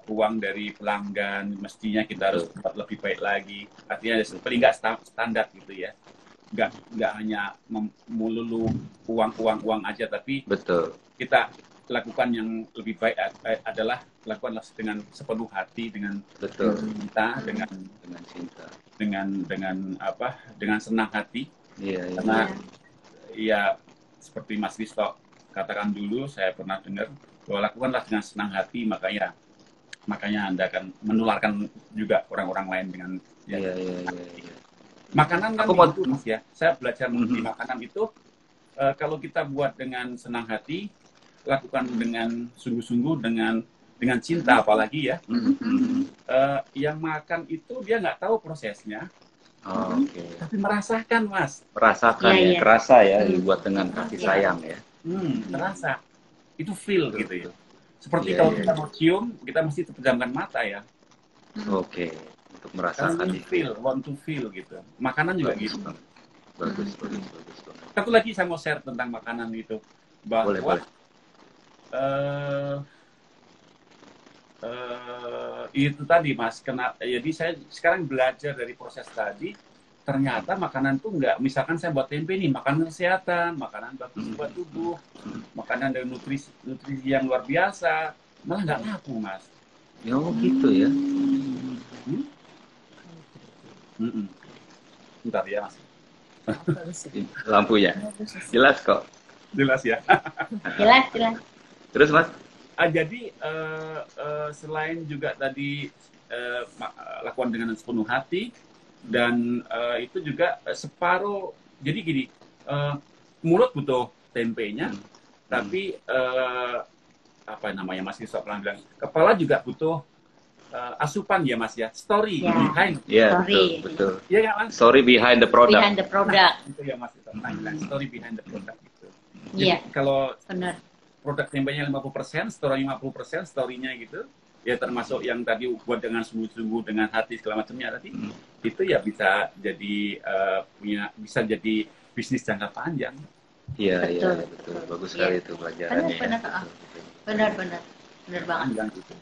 uang dari pelanggan, mestinya kita harus dapat lebih baik lagi. Artinya paling nggak standar gitu ya. Nggak hanya melulu uang aja, tapi Betul. kita lakukan yang lebih baik adalah lakukanlah dengan sepenuh hati, dengan Betul. cinta, Dengan cinta. dengan senang hati. Iya. Karena ya seperti Mas Risto katakan dulu, saya pernah dengar bahwa lakukanlah dengan senang hati, makanya Anda akan menularkan juga orang-orang lain dengan Iya. makanan kan Aku mau- itu, Mas ya. Saya belajar di makanan itu kalau kita buat dengan senang hati, lakukan dengan sungguh-sungguh, dengan cinta apalagi ya. Yang makan itu dia nggak tahu prosesnya, Oke. tapi merasakan, Mas. Merasakan Iya, ya, iya. kerasa ya, dibuat dengan kasih Iya. sayang ya. Terasa. Itu feel gitu ya. Seperti Iya, kalau iya. kita mau cium, kita mesti pejamkan mata ya. Oke, untuk Karena merasakan we feel, want to feel gitu. Makanan juga Bagus gitu. banget. Bagus. Satu lagi saya mau share tentang makanan itu, bahwa Boleh. itu tadi, Mas. Jadi saya sekarang belajar dari proses tadi. Ternyata makanan tuh nggak, misalkan saya buat tempe nih, makanan kesehatan, makanan bagus buat tubuh, makanan dengan nutrisi yang luar biasa, malah nggak laku, Mas. Oh gitu ya. Bentar ya, Mas. Lampunya. Jelas kok. Jelas ya. Jelas. Terus Mas? Jadi selain juga tadi lakukan dengan sepenuh hati, dan itu juga separuh. Jadi gini, mulut butuh tempenya, tapi apa namanya, Mas Yusuf pernah bilang, kepala juga butuh asupan ya, Mas ya, story behind. Iya, Story. betul. Iya ya, Mas. Story behind the product. Behind the product. Itu ya, Mas. Story behind the product gitu. Iya, Jadi kalau benar. produk tempenya 50%, story 50%, story-nya gitu. Ya termasuk yang tadi buat dengan sungguh-sungguh, dengan hati segala macamnya tadi. itu ya bisa jadi bisa jadi bisnis jangka panjang. Iya, iya, Betul. iya, betul. Bagus sekali itu pelajarannya ya. Benar, benar banget. Panjang gitu.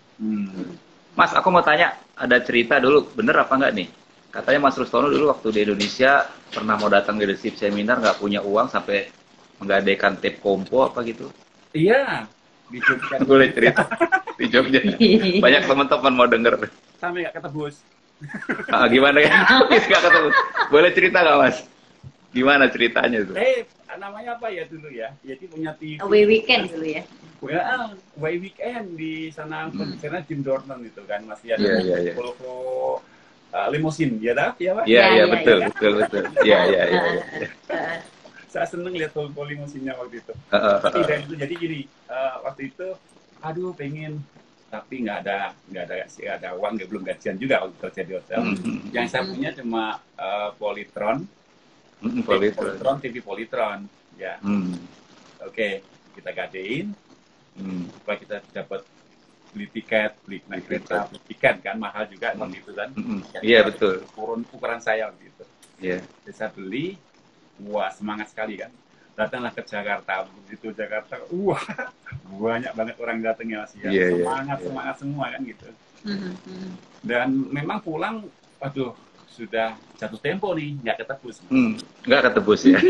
Mas, aku mau tanya, ada cerita dulu, bener apa enggak nih? Katanya Mas Rustono dulu waktu di Indonesia pernah mau datang leadership seminar, nggak punya uang sampai menggadaikan tape kompo apa gitu. Iya, di Jogja. Boleh cerita di Jogja. Banyak teman-teman mau denger. Sampai nggak ketebus. Gimana ya? Nggak ketemu. Boleh cerita nggak Mas? Gimana ceritanya tuh? Namanya apa ya dulu ya? Jadi punya TV. Away weekend dulu ya. Way weekend di sana, karena Jim Dornan itu kan masih ada Iya. Volvo limousine, ya dah, ya Pak? Iya, betul. Iya. Saya seneng lihat Volvo limousine-nya waktu itu. Jadi gini, waktu itu, aduh pengen, tapi nggak ada uang, belum gajian juga waktu kerja di hotel. Yang saya punya cuma Polytron, TV Polytron, ya. Oke, kita gadein. Supaya kita dapat beli tiket, beli naik kereta, beli tiket kan mahal juga waktu itu kan. Iya, betul. Ukuran saya gitu. Iya. Jadi saya beli, wah semangat sekali kan. Datanglah ke Jakarta, begitu Jakarta, wah banyak banget orang datang ya Mas ya. Semangat semua kan gitu. Dan memang pulang, aduh sudah jatuh tempo nih, nggak ketebus. Nggak ketebus ya.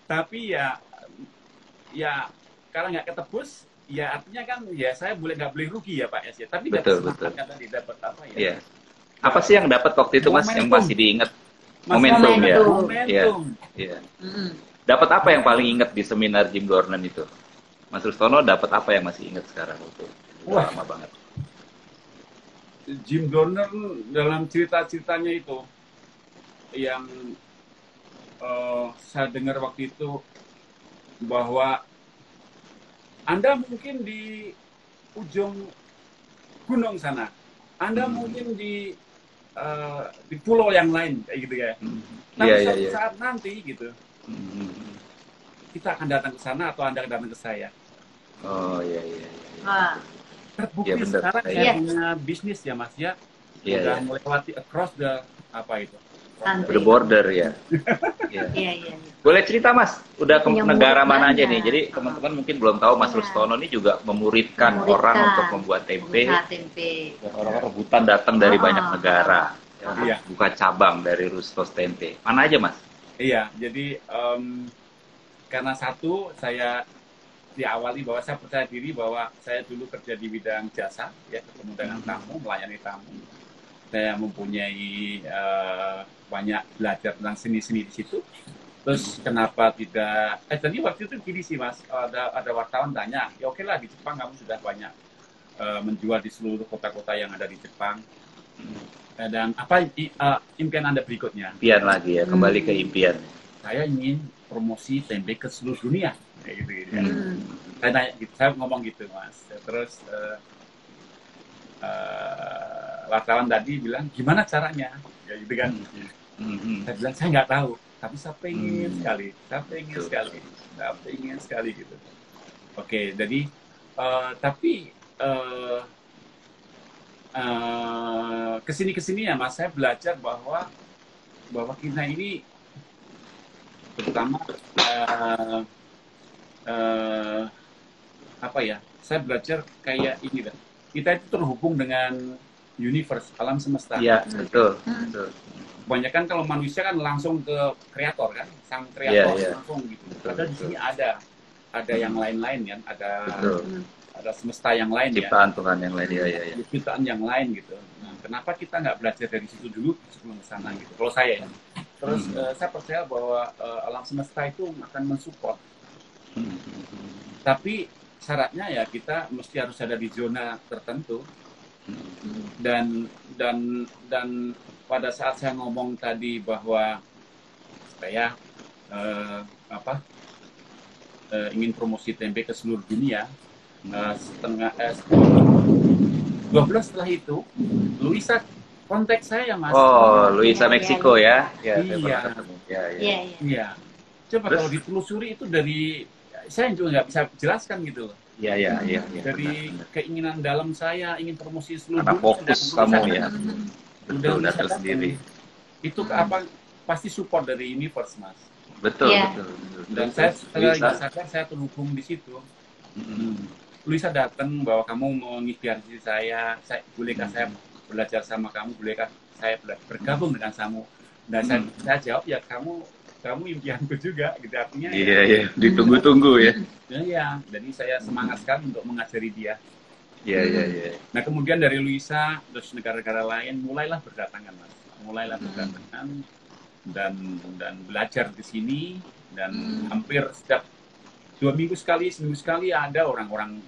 Tapi ya kalau nggak ketebus, ya artinya kan ya saya nggak boleh rugi ya Pak S ya. Tapi betul. kan tadi dapat apa ya? Iya. Apa sih yang dapat waktu itu Mas yang masih diingat? Momentum. Iya. Dapat apa yang paling ingat di seminar Jim Dornan itu? Mas Rustono dapat apa yang masih ingat sekarang itu? Wah, lama banget. Jim Dornan dalam cerita-ceritanya itu yang saya dengar waktu itu bahwa Anda mungkin di ujung gunung sana, Anda mungkin di pulau yang lain kayak gitu ya. Tapi suatu saat nanti gitu, kita akan datang ke sana atau Anda akan datang ke saya. Oh iya. Terbukti sekarang saya punya bisnis ya Mas ya. Sudah melewati across the the border ya. Iya. Boleh cerita Mas, udah ke negara mana aja nih? Jadi teman-teman mungkin belum tahu Mas Rustono ini juga memuridkan orang untuk membuat tempe. Orang-orang rebutan datang dari banyak negara. Buka cabang dari Rustos Tempe. Mana aja Mas? Iya, jadi karena satu saya diawali bahwa saya percaya diri bahwa saya dulu kerja di bidang jasa, ya ketemu dengan tamu, melayani tamu. Saya mempunyai banyak belajar tentang seni-seni di situ. Terus kenapa tidak? Tadi waktu itu gini sih Mas, ada wartawan tanya, ya oke lah di Jepang kamu sudah banyak menjual di seluruh kota-kota yang ada di Jepang. Dan apa impian Anda berikutnya? Impian lagi ya, kembali ke impian. Saya ingin promosi tempe ke seluruh dunia, kayak gitu. Ya. Saya nanya, saya ngomong gitu Mas. Terus wartawan tadi bilang gimana caranya, ya gitu kan. Saya bilang saya nggak tahu, tapi saya pengen sekali gitu. Oke, jadi tapi kesini ya Mas, saya belajar bahwa kita ini terutama saya belajar kayak ini kan, kita itu terhubung dengan universe, alam semesta. Iya, betul. Kebanyakan kalau manusia kan langsung ke kreator kan, sang kreator langsung gitu. Padahal di sini ada yang lain-lain kan, ada semesta yang lain, ciptaan Tuhan yang lain, ciptaan yang lain gitu. Nah, kenapa kita nggak belajar dari situ dulu sebelum ke sana gitu? Kalau saya ya. Terus saya percaya bahwa alam semesta itu akan mensupport. Tapi syaratnya ya kita mesti harus ada di zona tertentu. Dan pada saat saya ngomong tadi bahwa saya ingin promosi tempe ke seluruh dunia, 2 bulan setelah itu Luisa kontak saya Mas. Oh, Luisa Meksiko ya? Iya. Coba kalau ditelusuri itu dari saya juga nggak bisa jelaskan gitu loh. Iya. Dari Benar. keinginan dalam saya ingin promosi seluruh Karena dunia, fokus dan kamu bisa ya. datang. Betul, Udah datang bisa sendiri. Itu apa pasti support dari universe, Mas. Betul, Iya. betul. Dan saya setelah Luisa. nggak sadar saya terhubung di situ. Luisa datang bahwa kamu menginspirasi saya bolehkah saya belajar sama kamu, bolehkah saya bergabung dengan kamu? Dan saya jawab ya kamu impianku juga, gitu artinya. Iya, ditunggu-tunggu ya. Ya, jadi saya semangat sekali untuk mengajari dia. Iya. Nah kemudian dari Luisa terus negara-negara lain mulailah berdatangan, Mas. Dan belajar di sini, dan hampir setiap 2 minggu sekali, seminggu sekali ada orang-orang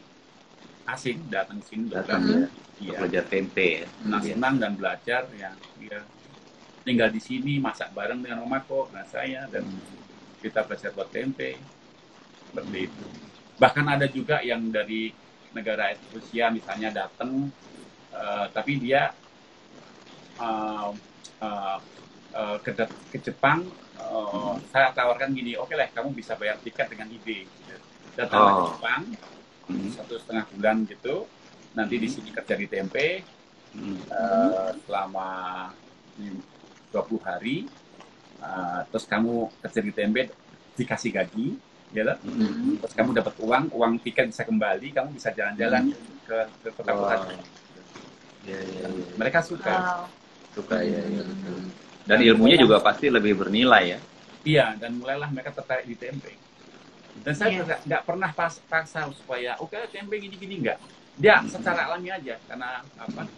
asing datang ke sini Datang belajar. ya. Untuk belajar tempe ya. Senang dan belajar ya. Tinggal di sini, masak bareng dengan Mamako, nah saya, dan kita belajar buat tempe seperti itu. Bahkan ada juga yang dari negara Rusia misalnya datang, tapi dia ke Jepang. Saya tawarkan gini, oke lah kamu bisa bayar tiket dengan ide. Datang ke Jepang 1,5 bulan gitu, nanti di sini kerja di tempe selama 20 hari, terus kamu kerja di tempe dikasih gaji, ya, terus kamu dapat uang tiket bisa kembali, kamu bisa jalan-jalan ke kota-kota. Mereka suka ya, betul. Dan ilmunya juga pasti lebih bernilai ya. Iya, dan mulailah mereka tertarik di tempe. Dan saya nggak pernah paksa supaya oke, tempe gini-gini, nggak. Dia secara alami aja, karena apa?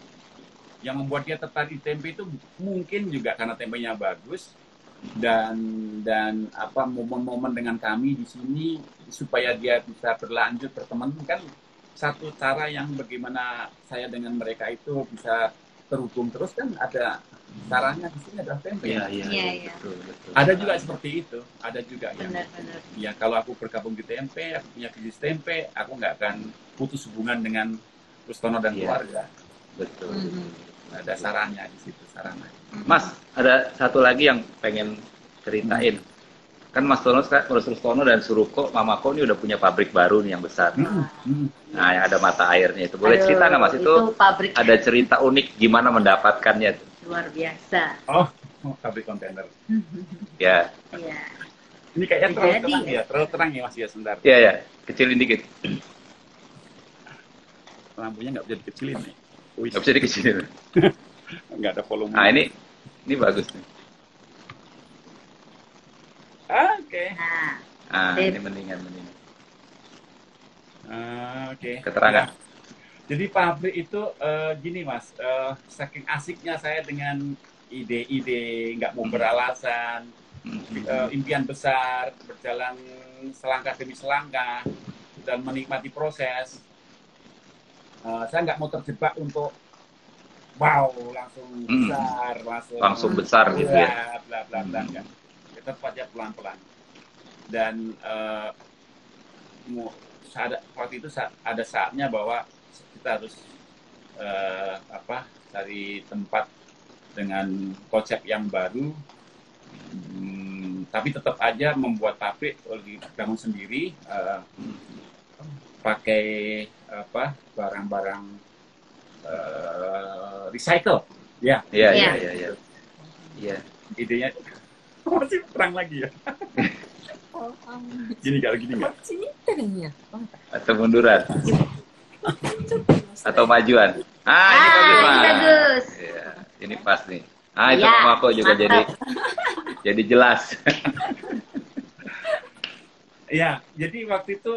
Yang membuat dia tertarik di tempe itu mungkin juga karena tempenya bagus, dan apa, momen-momen dengan kami di sini supaya dia bisa berlanjut berteman, kan satu cara yang bagaimana saya dengan mereka itu bisa terhubung terus, kan ada caranya di sini, adalah tempe. Iya. Betul. Ada juga seperti itu, ada juga yang Benar. ya kalau aku bergabung di tempe, aku punya bisnis tempe, aku nggak akan putus hubungan dengan Rustono dan keluarga. Betul. Ada sarannya di situ, sarannya. Mas, ada satu lagi yang pengen ceritain. Kan Mas Rustono dan Suruko, Mamako ini udah punya pabrik baru nih yang besar. Nah, yang ada mata airnya itu. Boleh cerita nggak Mas? Itu pabrik ada cerita unik gimana mendapatkannya tuh? luar biasa. Oh, pabrik kontainer. Ya. Iya. Ini kayaknya terlalu terang ya Mas ya, sebentar. Iya. Kecilin dikit. Lampunya nggak bisa dikecilin nih. Nggak bisa dikecilin. Nggak ada volume. Nah, ini bagus nih. Oke. Nah, ini mendingan. Oke. Keterangan. Jadi pabrik itu gini Mas, saking asiknya saya dengan ide-ide nggak mau beralasan, impian besar, berjalan selangkah demi selangkah, dan menikmati proses. Saya nggak mau terjebak untuk wow langsung besar, langsung besar gitu ya. Bla bla bla bla. Kita saja pelan-pelan. Dan waktu itu ada saatnya bahwa kita harus cari tempat dengan konsep yang baru, tapi tetap aja membuat pabrik bangun sendiri, pakai barang-barang recycle, ya. Iya. Idenya masih terang lagi ya. Gini nggak? Atau munduran. Atau majuan. Ini bagus. Ya, ini pas nih. Itu Mamako juga jadi jelas. Ya, jadi waktu itu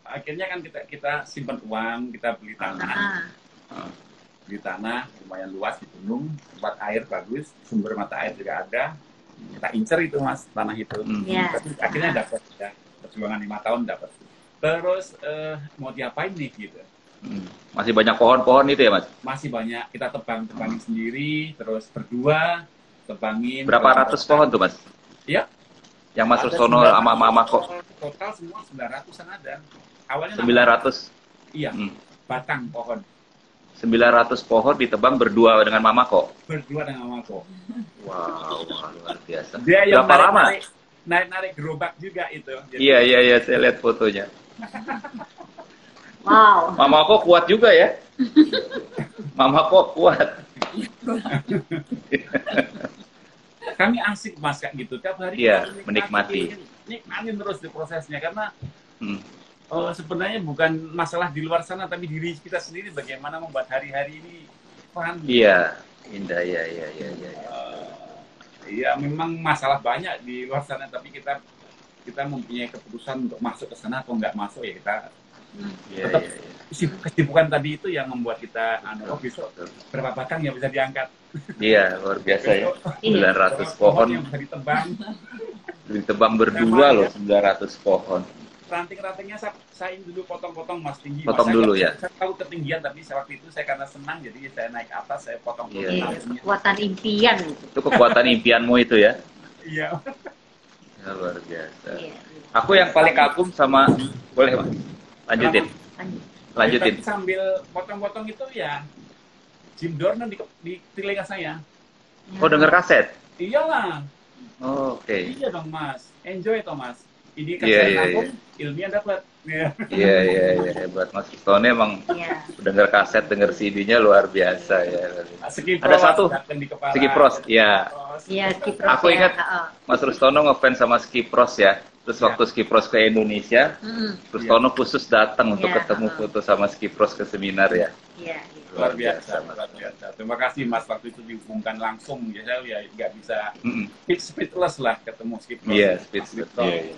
akhirnya kan kita simpan uang, kita beli tanah. Beli tanah lumayan luas di gunung, tempat air bagus, sumber mata air juga ada. Kita incer itu Mas, tanah itu. Tapi akhirnya dapat ya, perjuangan 5 tahun dapat. Terus mau diapain nih gitu? Masih banyak pohon-pohon itu ya Mas? Masih banyak, kita tebangin sendiri, terus berdua tebangin. Berapa ratus pohon tuh Mas? Iya. Yang Mas Rustono sama Mamako? Total semua 900-an ada. Awalnya 900? Iya, batang pohon. 900 pohon ditebang berdua dengan Mamako? Berdua dengan Mamako. Wow, luar biasa. Dia yang berapa lama? narik gerobak juga itu. Jadi, Iya, saya lihat fotonya. Wow. Mama kok kuat juga ya? Mama kok kuat. kami asik Mas kayak gitu. Tiap hari Iya, kita menikmati. nikmatin terus di prosesnya karena Hmm. sebenarnya bukan masalah di luar sana tapi diri kita sendiri bagaimana membuat hari-hari ini fun. Iya, indah, iya. Iya, memang masalah banyak di luar sana tapi kita mempunyai keputusan untuk masuk ke sana atau nggak masuk ya kita Iya. tetap kesibukan tadi itu yang membuat kita besok berapa batang yang bisa diangkat. Iya, luar biasa ya. Iya. 900 pohon yang bisa ditebang berdua loh, 900 pohon. ranting-rantingnya saya dulu potong-potong Mas tinggi. Potong Mas, dulu saya, ya. Saya tahu ketinggian tapi waktu itu saya karena senang jadi saya naik atas saya potong. Iya. Iya, kekuatan impian gitu. Itu kekuatan impianmu itu ya. Iya. Ya, luar biasa. Iya. Aku yang paling kagum sama, boleh Mas? Lanjutin. Lanjutin. Tapi sambil potong-potong itu ya Jim Dornan di telinga saya. Oh, denger kaset? Iyalah. Oh, oke. Iya dong Mas. Enjoy toh Mas. Ini kan Iya, saya iya, nabung, ilmiah dapat. Iya. Iya, hebat. Mas Rustone emang Iya. denger kaset, denger CD-nya luar biasa ya. Skipros Ada satu, datang di kepala. Skipros, ya. Iya, Skipros Aku ya. ingat Heeh. Mas Rustono ngefans sama Skipros ya. Terus Ya. waktu Skipros ke Indonesia, Mm-mm. Rustono khusus datang untuk Ya, ketemu heeh. foto sama Skipros ke seminar ya. Iya. Luar biasa, Mas. luar biasa. Terima kasih Mas waktu itu dihubungkan langsung ya saya ya nggak bisa Mm-mm. speechless lah ketemu Skipros. Iya, Mas speechless. Victor. Iya.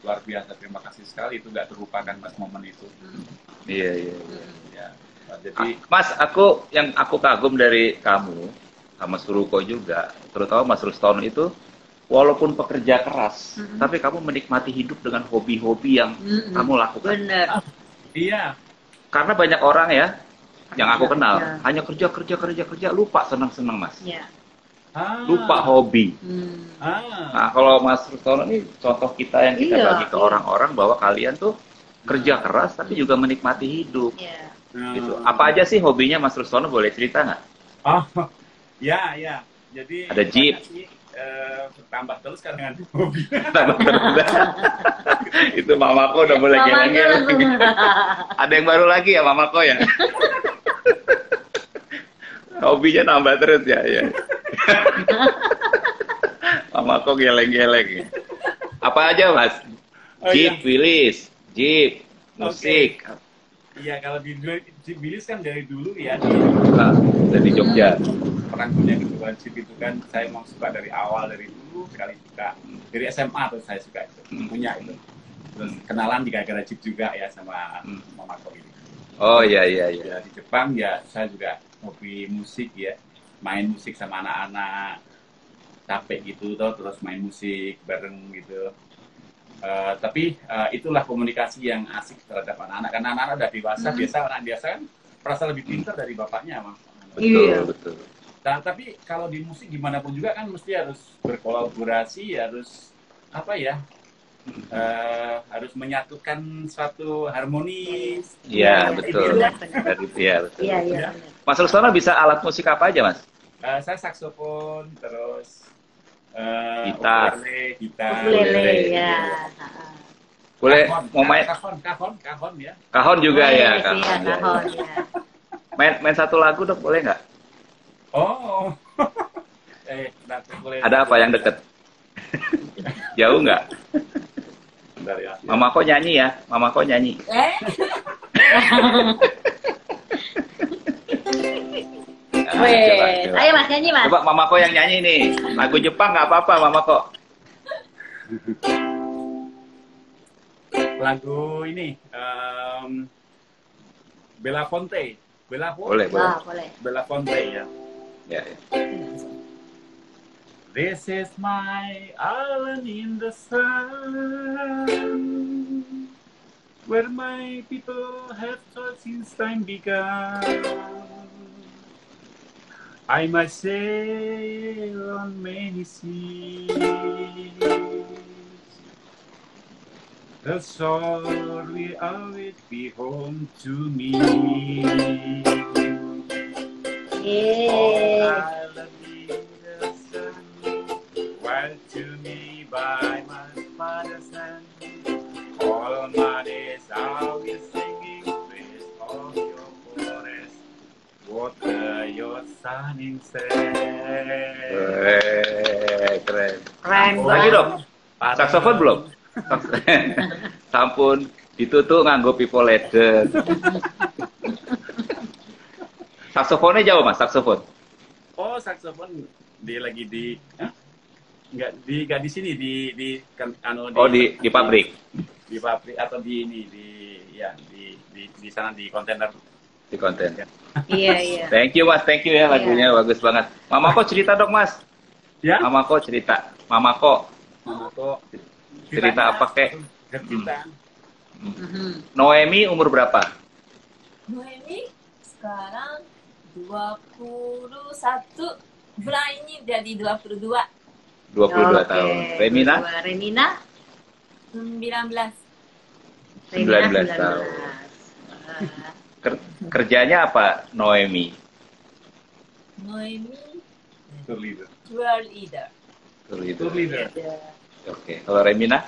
Luar biasa, terima kasih sekali itu nggak terlupakan Mas momen itu. Iya. Ya. Nah, jadi Mas, yang aku kagum dari kamu sama Suruko juga, terutama Mas Rustono itu, walaupun pekerja keras, tapi kamu menikmati hidup dengan hobi-hobi yang kamu lakukan. Bener. iya, Karena banyak orang ya, yang aku kenal, Iya. hanya kerja, lupa senang-senang Mas. Iya. Lupa hobi. Nah, kalau Mas Rustono ini contoh kita yang kita Iya, bagi ke iya. orang-orang bahwa kalian tuh kerja keras tapi juga menikmati hidup. Iya. Gitu. Apa aja sih hobinya Mas Rustono, boleh cerita nggak? Oh, ya. Jadi Ada Jeep. banyak sih, bertambah terus kan dengan hobi. Itu mamako udah mulai Mamanya geleng-geleng. langsung. Ada yang baru lagi ya mamako ya? Hobinya nambah terus ya. Mamako geleng-geleng. Apa aja Mas? Oh, Jeep, Willys, Jeep, musik. Iya, kalau di Bilis kan dari dulu ya Nah, dari Jogja. orang punya kedua Jeep itu kan saya emang suka dari awal dari dulu sekali suka dari SMA tuh saya suka itu punya itu. Terus kenalan di gara-gara Jeep juga ya sama Mama Ko ini. Oh iya. Ya, di Jepang ya saya juga hobi musik ya, main musik sama anak-anak capek gitu tuh terus main musik bareng gitu. Tapi itulah komunikasi yang asik terhadap anak-anak karena anak-anak udah dewasa anak biasa kan merasa lebih pintar dari bapaknya Mas. Betul. Nah, tapi kalau di musik gimana pun juga kan mesti harus berkolaborasi, harus apa ya? Harus menyatukan suatu harmonis. Iya, betul. Benar. Iya, betul. Iya. Ya. Benar. Mas Rustono bisa alat musik apa aja, Mas? Saya saksofon, terus Gitar. gitar. Ukulele ya. Boleh Kahon, mau main kahon ya. kahon juga ya, Iya, kahon. kahon ya. Main satu lagu dong, boleh nggak? Oh. Boleh. Ada apa yang deket? Jauh nggak? Bentar ya. Mama kok nyanyi ya? Mama kok nyanyi. Weh, ayo Mas nyanyi Mas. Coba Mama kok yang nyanyi nih. Lagu Jepang nggak apa-apa, Mama kok. Lagu ini Belafonte. Boleh. Wah, boleh. Belafonte ya. Ya. This is my island in the sun, where my people have taught since time begun. I might sail on many seas, the shore will always be home to me. Yeay. Island in the sun, while to me by my manis, I'll be singing praise of your forest. Water your shining set. Keren. Keren Lagi banget. dong. Saksofon belum? Sampun ditutup nganggo pipo leden. Saksofonnya jauh Mas, saksofon. Oh, saksofon lagi di nggak di sini di Oh di pabrik. di pabrik atau di ini di sana di kontainer. Di konten. Iya, iya. Thank you Mas, thank you ya lagunya bagus banget. Mamako cerita dong Mas. Ya, Mamako cerita. Mamako Mamako cerita apa kek? cerita. Noemi umur berapa? Noemi sekarang 21, bulan ini jadi 22. 22 Oke. tahun. Remina? Remina? 19. 19 tahun. Kerjanya apa Noemi? Noemi Tour leader. tour leader. Tour leader. Oke. Kalau Remina?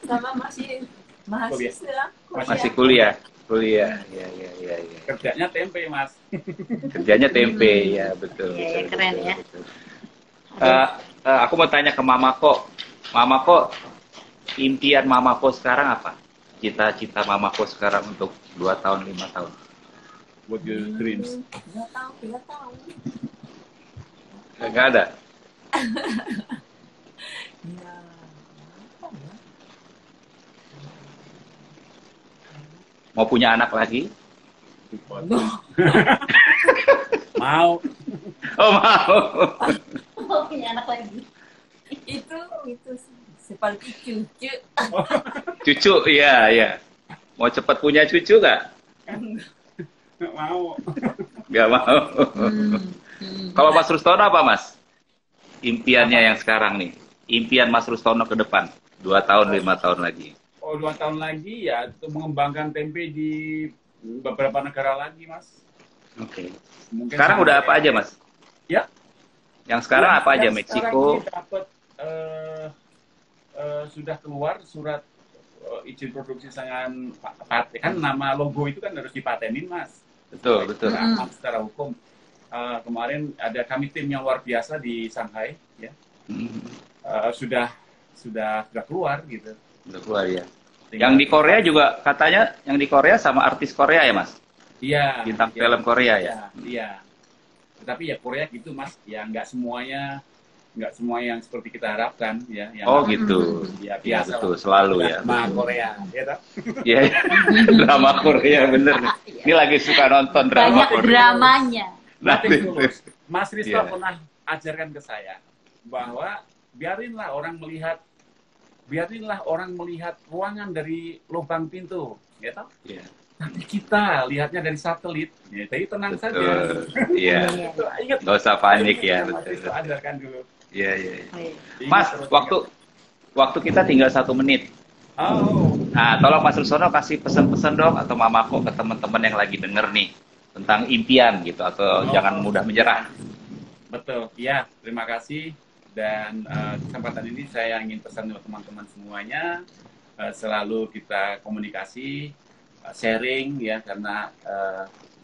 Sama masih mahasiswa. Masih kuliah. Kuliah. Ya. Kerjanya tempe, Mas. Kerjanya tempe, ya betul. Iya, betul, keren betul, ya. betul. Aku mau tanya ke Mamako. Mamako, impian Mamako sekarang apa? Cita-cita Mamako sekarang untuk 2 tahun, 5 tahun? What your dreams? 2 tahun, 3 tahun. Nggak ada? Ya, apa ya? Mau punya anak lagi? Mau. Oh mau. Mau punya anak lagi. Itu seperti cucu. Cucu, iya. Mau cepat punya cucu nggak? Mau. Nggak mau. Kalau Mas Rustono apa Mas? Impiannya yang sekarang nih. Impian Mas Rustono ke depan. 2 tahun, 5 tahun lagi. Oh, 2 tahun lagi ya untuk mengembangkan tempe di beberapa negara lagi, Mas. Oke. Mungkin Sekarang udah apa aja Mas? Ya. Yang sekarang apa aja? Yang Meksiko? sekarang ini dapat sudah keluar surat izin produksi dengan paten. Kan nama logo itu kan harus dipatenin, Mas. Betul. Aman secara hukum. Kemarin ada kami tim yang luar biasa di Shanghai, ya. Sudah keluar gitu. Udah keluar ya. Yang di Korea juga katanya, yang di Korea sama artis Korea ya Mas? Iya. Bintang film Korea ya? Iya. Tetapi ya Korea gitu Mas, ya nggak semua yang seperti kita harapkan ya. Yang Gitu. Ya Ya, biasa. betul, selalu ya. Drama Korea, ya toh? Iya, drama Korea bener. Ini lagi suka nonton drama Banyak Korea. dramanya. Nanti dulu, Mas Risto Iya. pernah ajarkan ke saya bahwa biarinlah orang melihat ruangan dari lubang pintu, ya toh? Iya. Tapi kita lihatnya dari satelit, ya, jadi tenang saja. Betul. Iya. Ingat, Nggak usah panik ya, Mas betul. Risto ajarkan dulu. Iya. Oh, Mas, waktu kita tinggal 1 menit. Oh, Nah, tolong Mas Rusono kasih pesan-pesan dong atau Mamako ke teman-teman yang lagi denger nih tentang impian gitu atau jangan mudah menyerah. betul. Ya, terima kasih. Dan kesempatan ini saya ingin pesan untuk teman-teman semuanya, selalu kita komunikasi, sharing ya, karena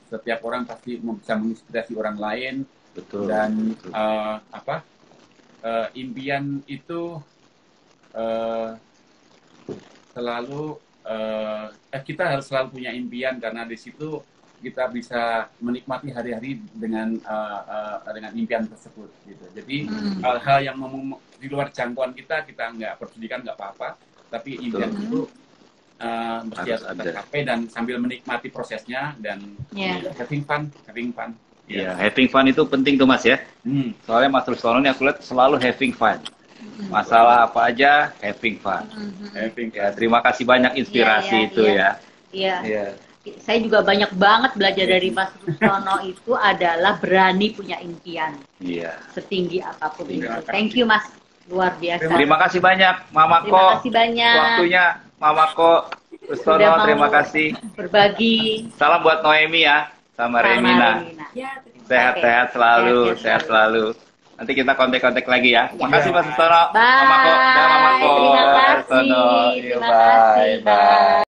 setiap orang pasti bisa menginspirasi orang lain. Betul. Dan betul. Impian itu selalu kita harus selalu punya impian, karena di situ kita bisa menikmati hari-hari dengan impian tersebut gitu. Jadi hal-hal yang di luar jangkauan kita nggak pedulikan, nggak apa-apa, tapi impian itu mesti harus kita capai dan sambil menikmati prosesnya dan having fun. Iya, having fun itu penting tuh Mas ya. Soalnya Mas Rustono ini aku lihat selalu having fun. Masalah apa aja having fun. Ya, terima kasih banyak inspirasi itu ya. Iya. Saya juga banyak banget belajar dari Mas Rustono itu adalah berani punya impian. Iya. Setinggi apapun itu. Terima kasih. Thank you Mas. Luar biasa. Terima kasih banyak Mamako. Terima kasih banyak. Waktunya Mamako Rustono, Sudah mau terima kasih. Berbagi Salam buat Noemi ya sama Remina. Ya, terima kasih. Sehat-sehat selalu, sehat selalu. Nanti kita kontak-kontak lagi ya. Makasih Pak Sustono. Bye. Mamako. Dah, Mamako. Terima kasih. Sustono. Yuk, Terima bye. kasih. Bye. Bye.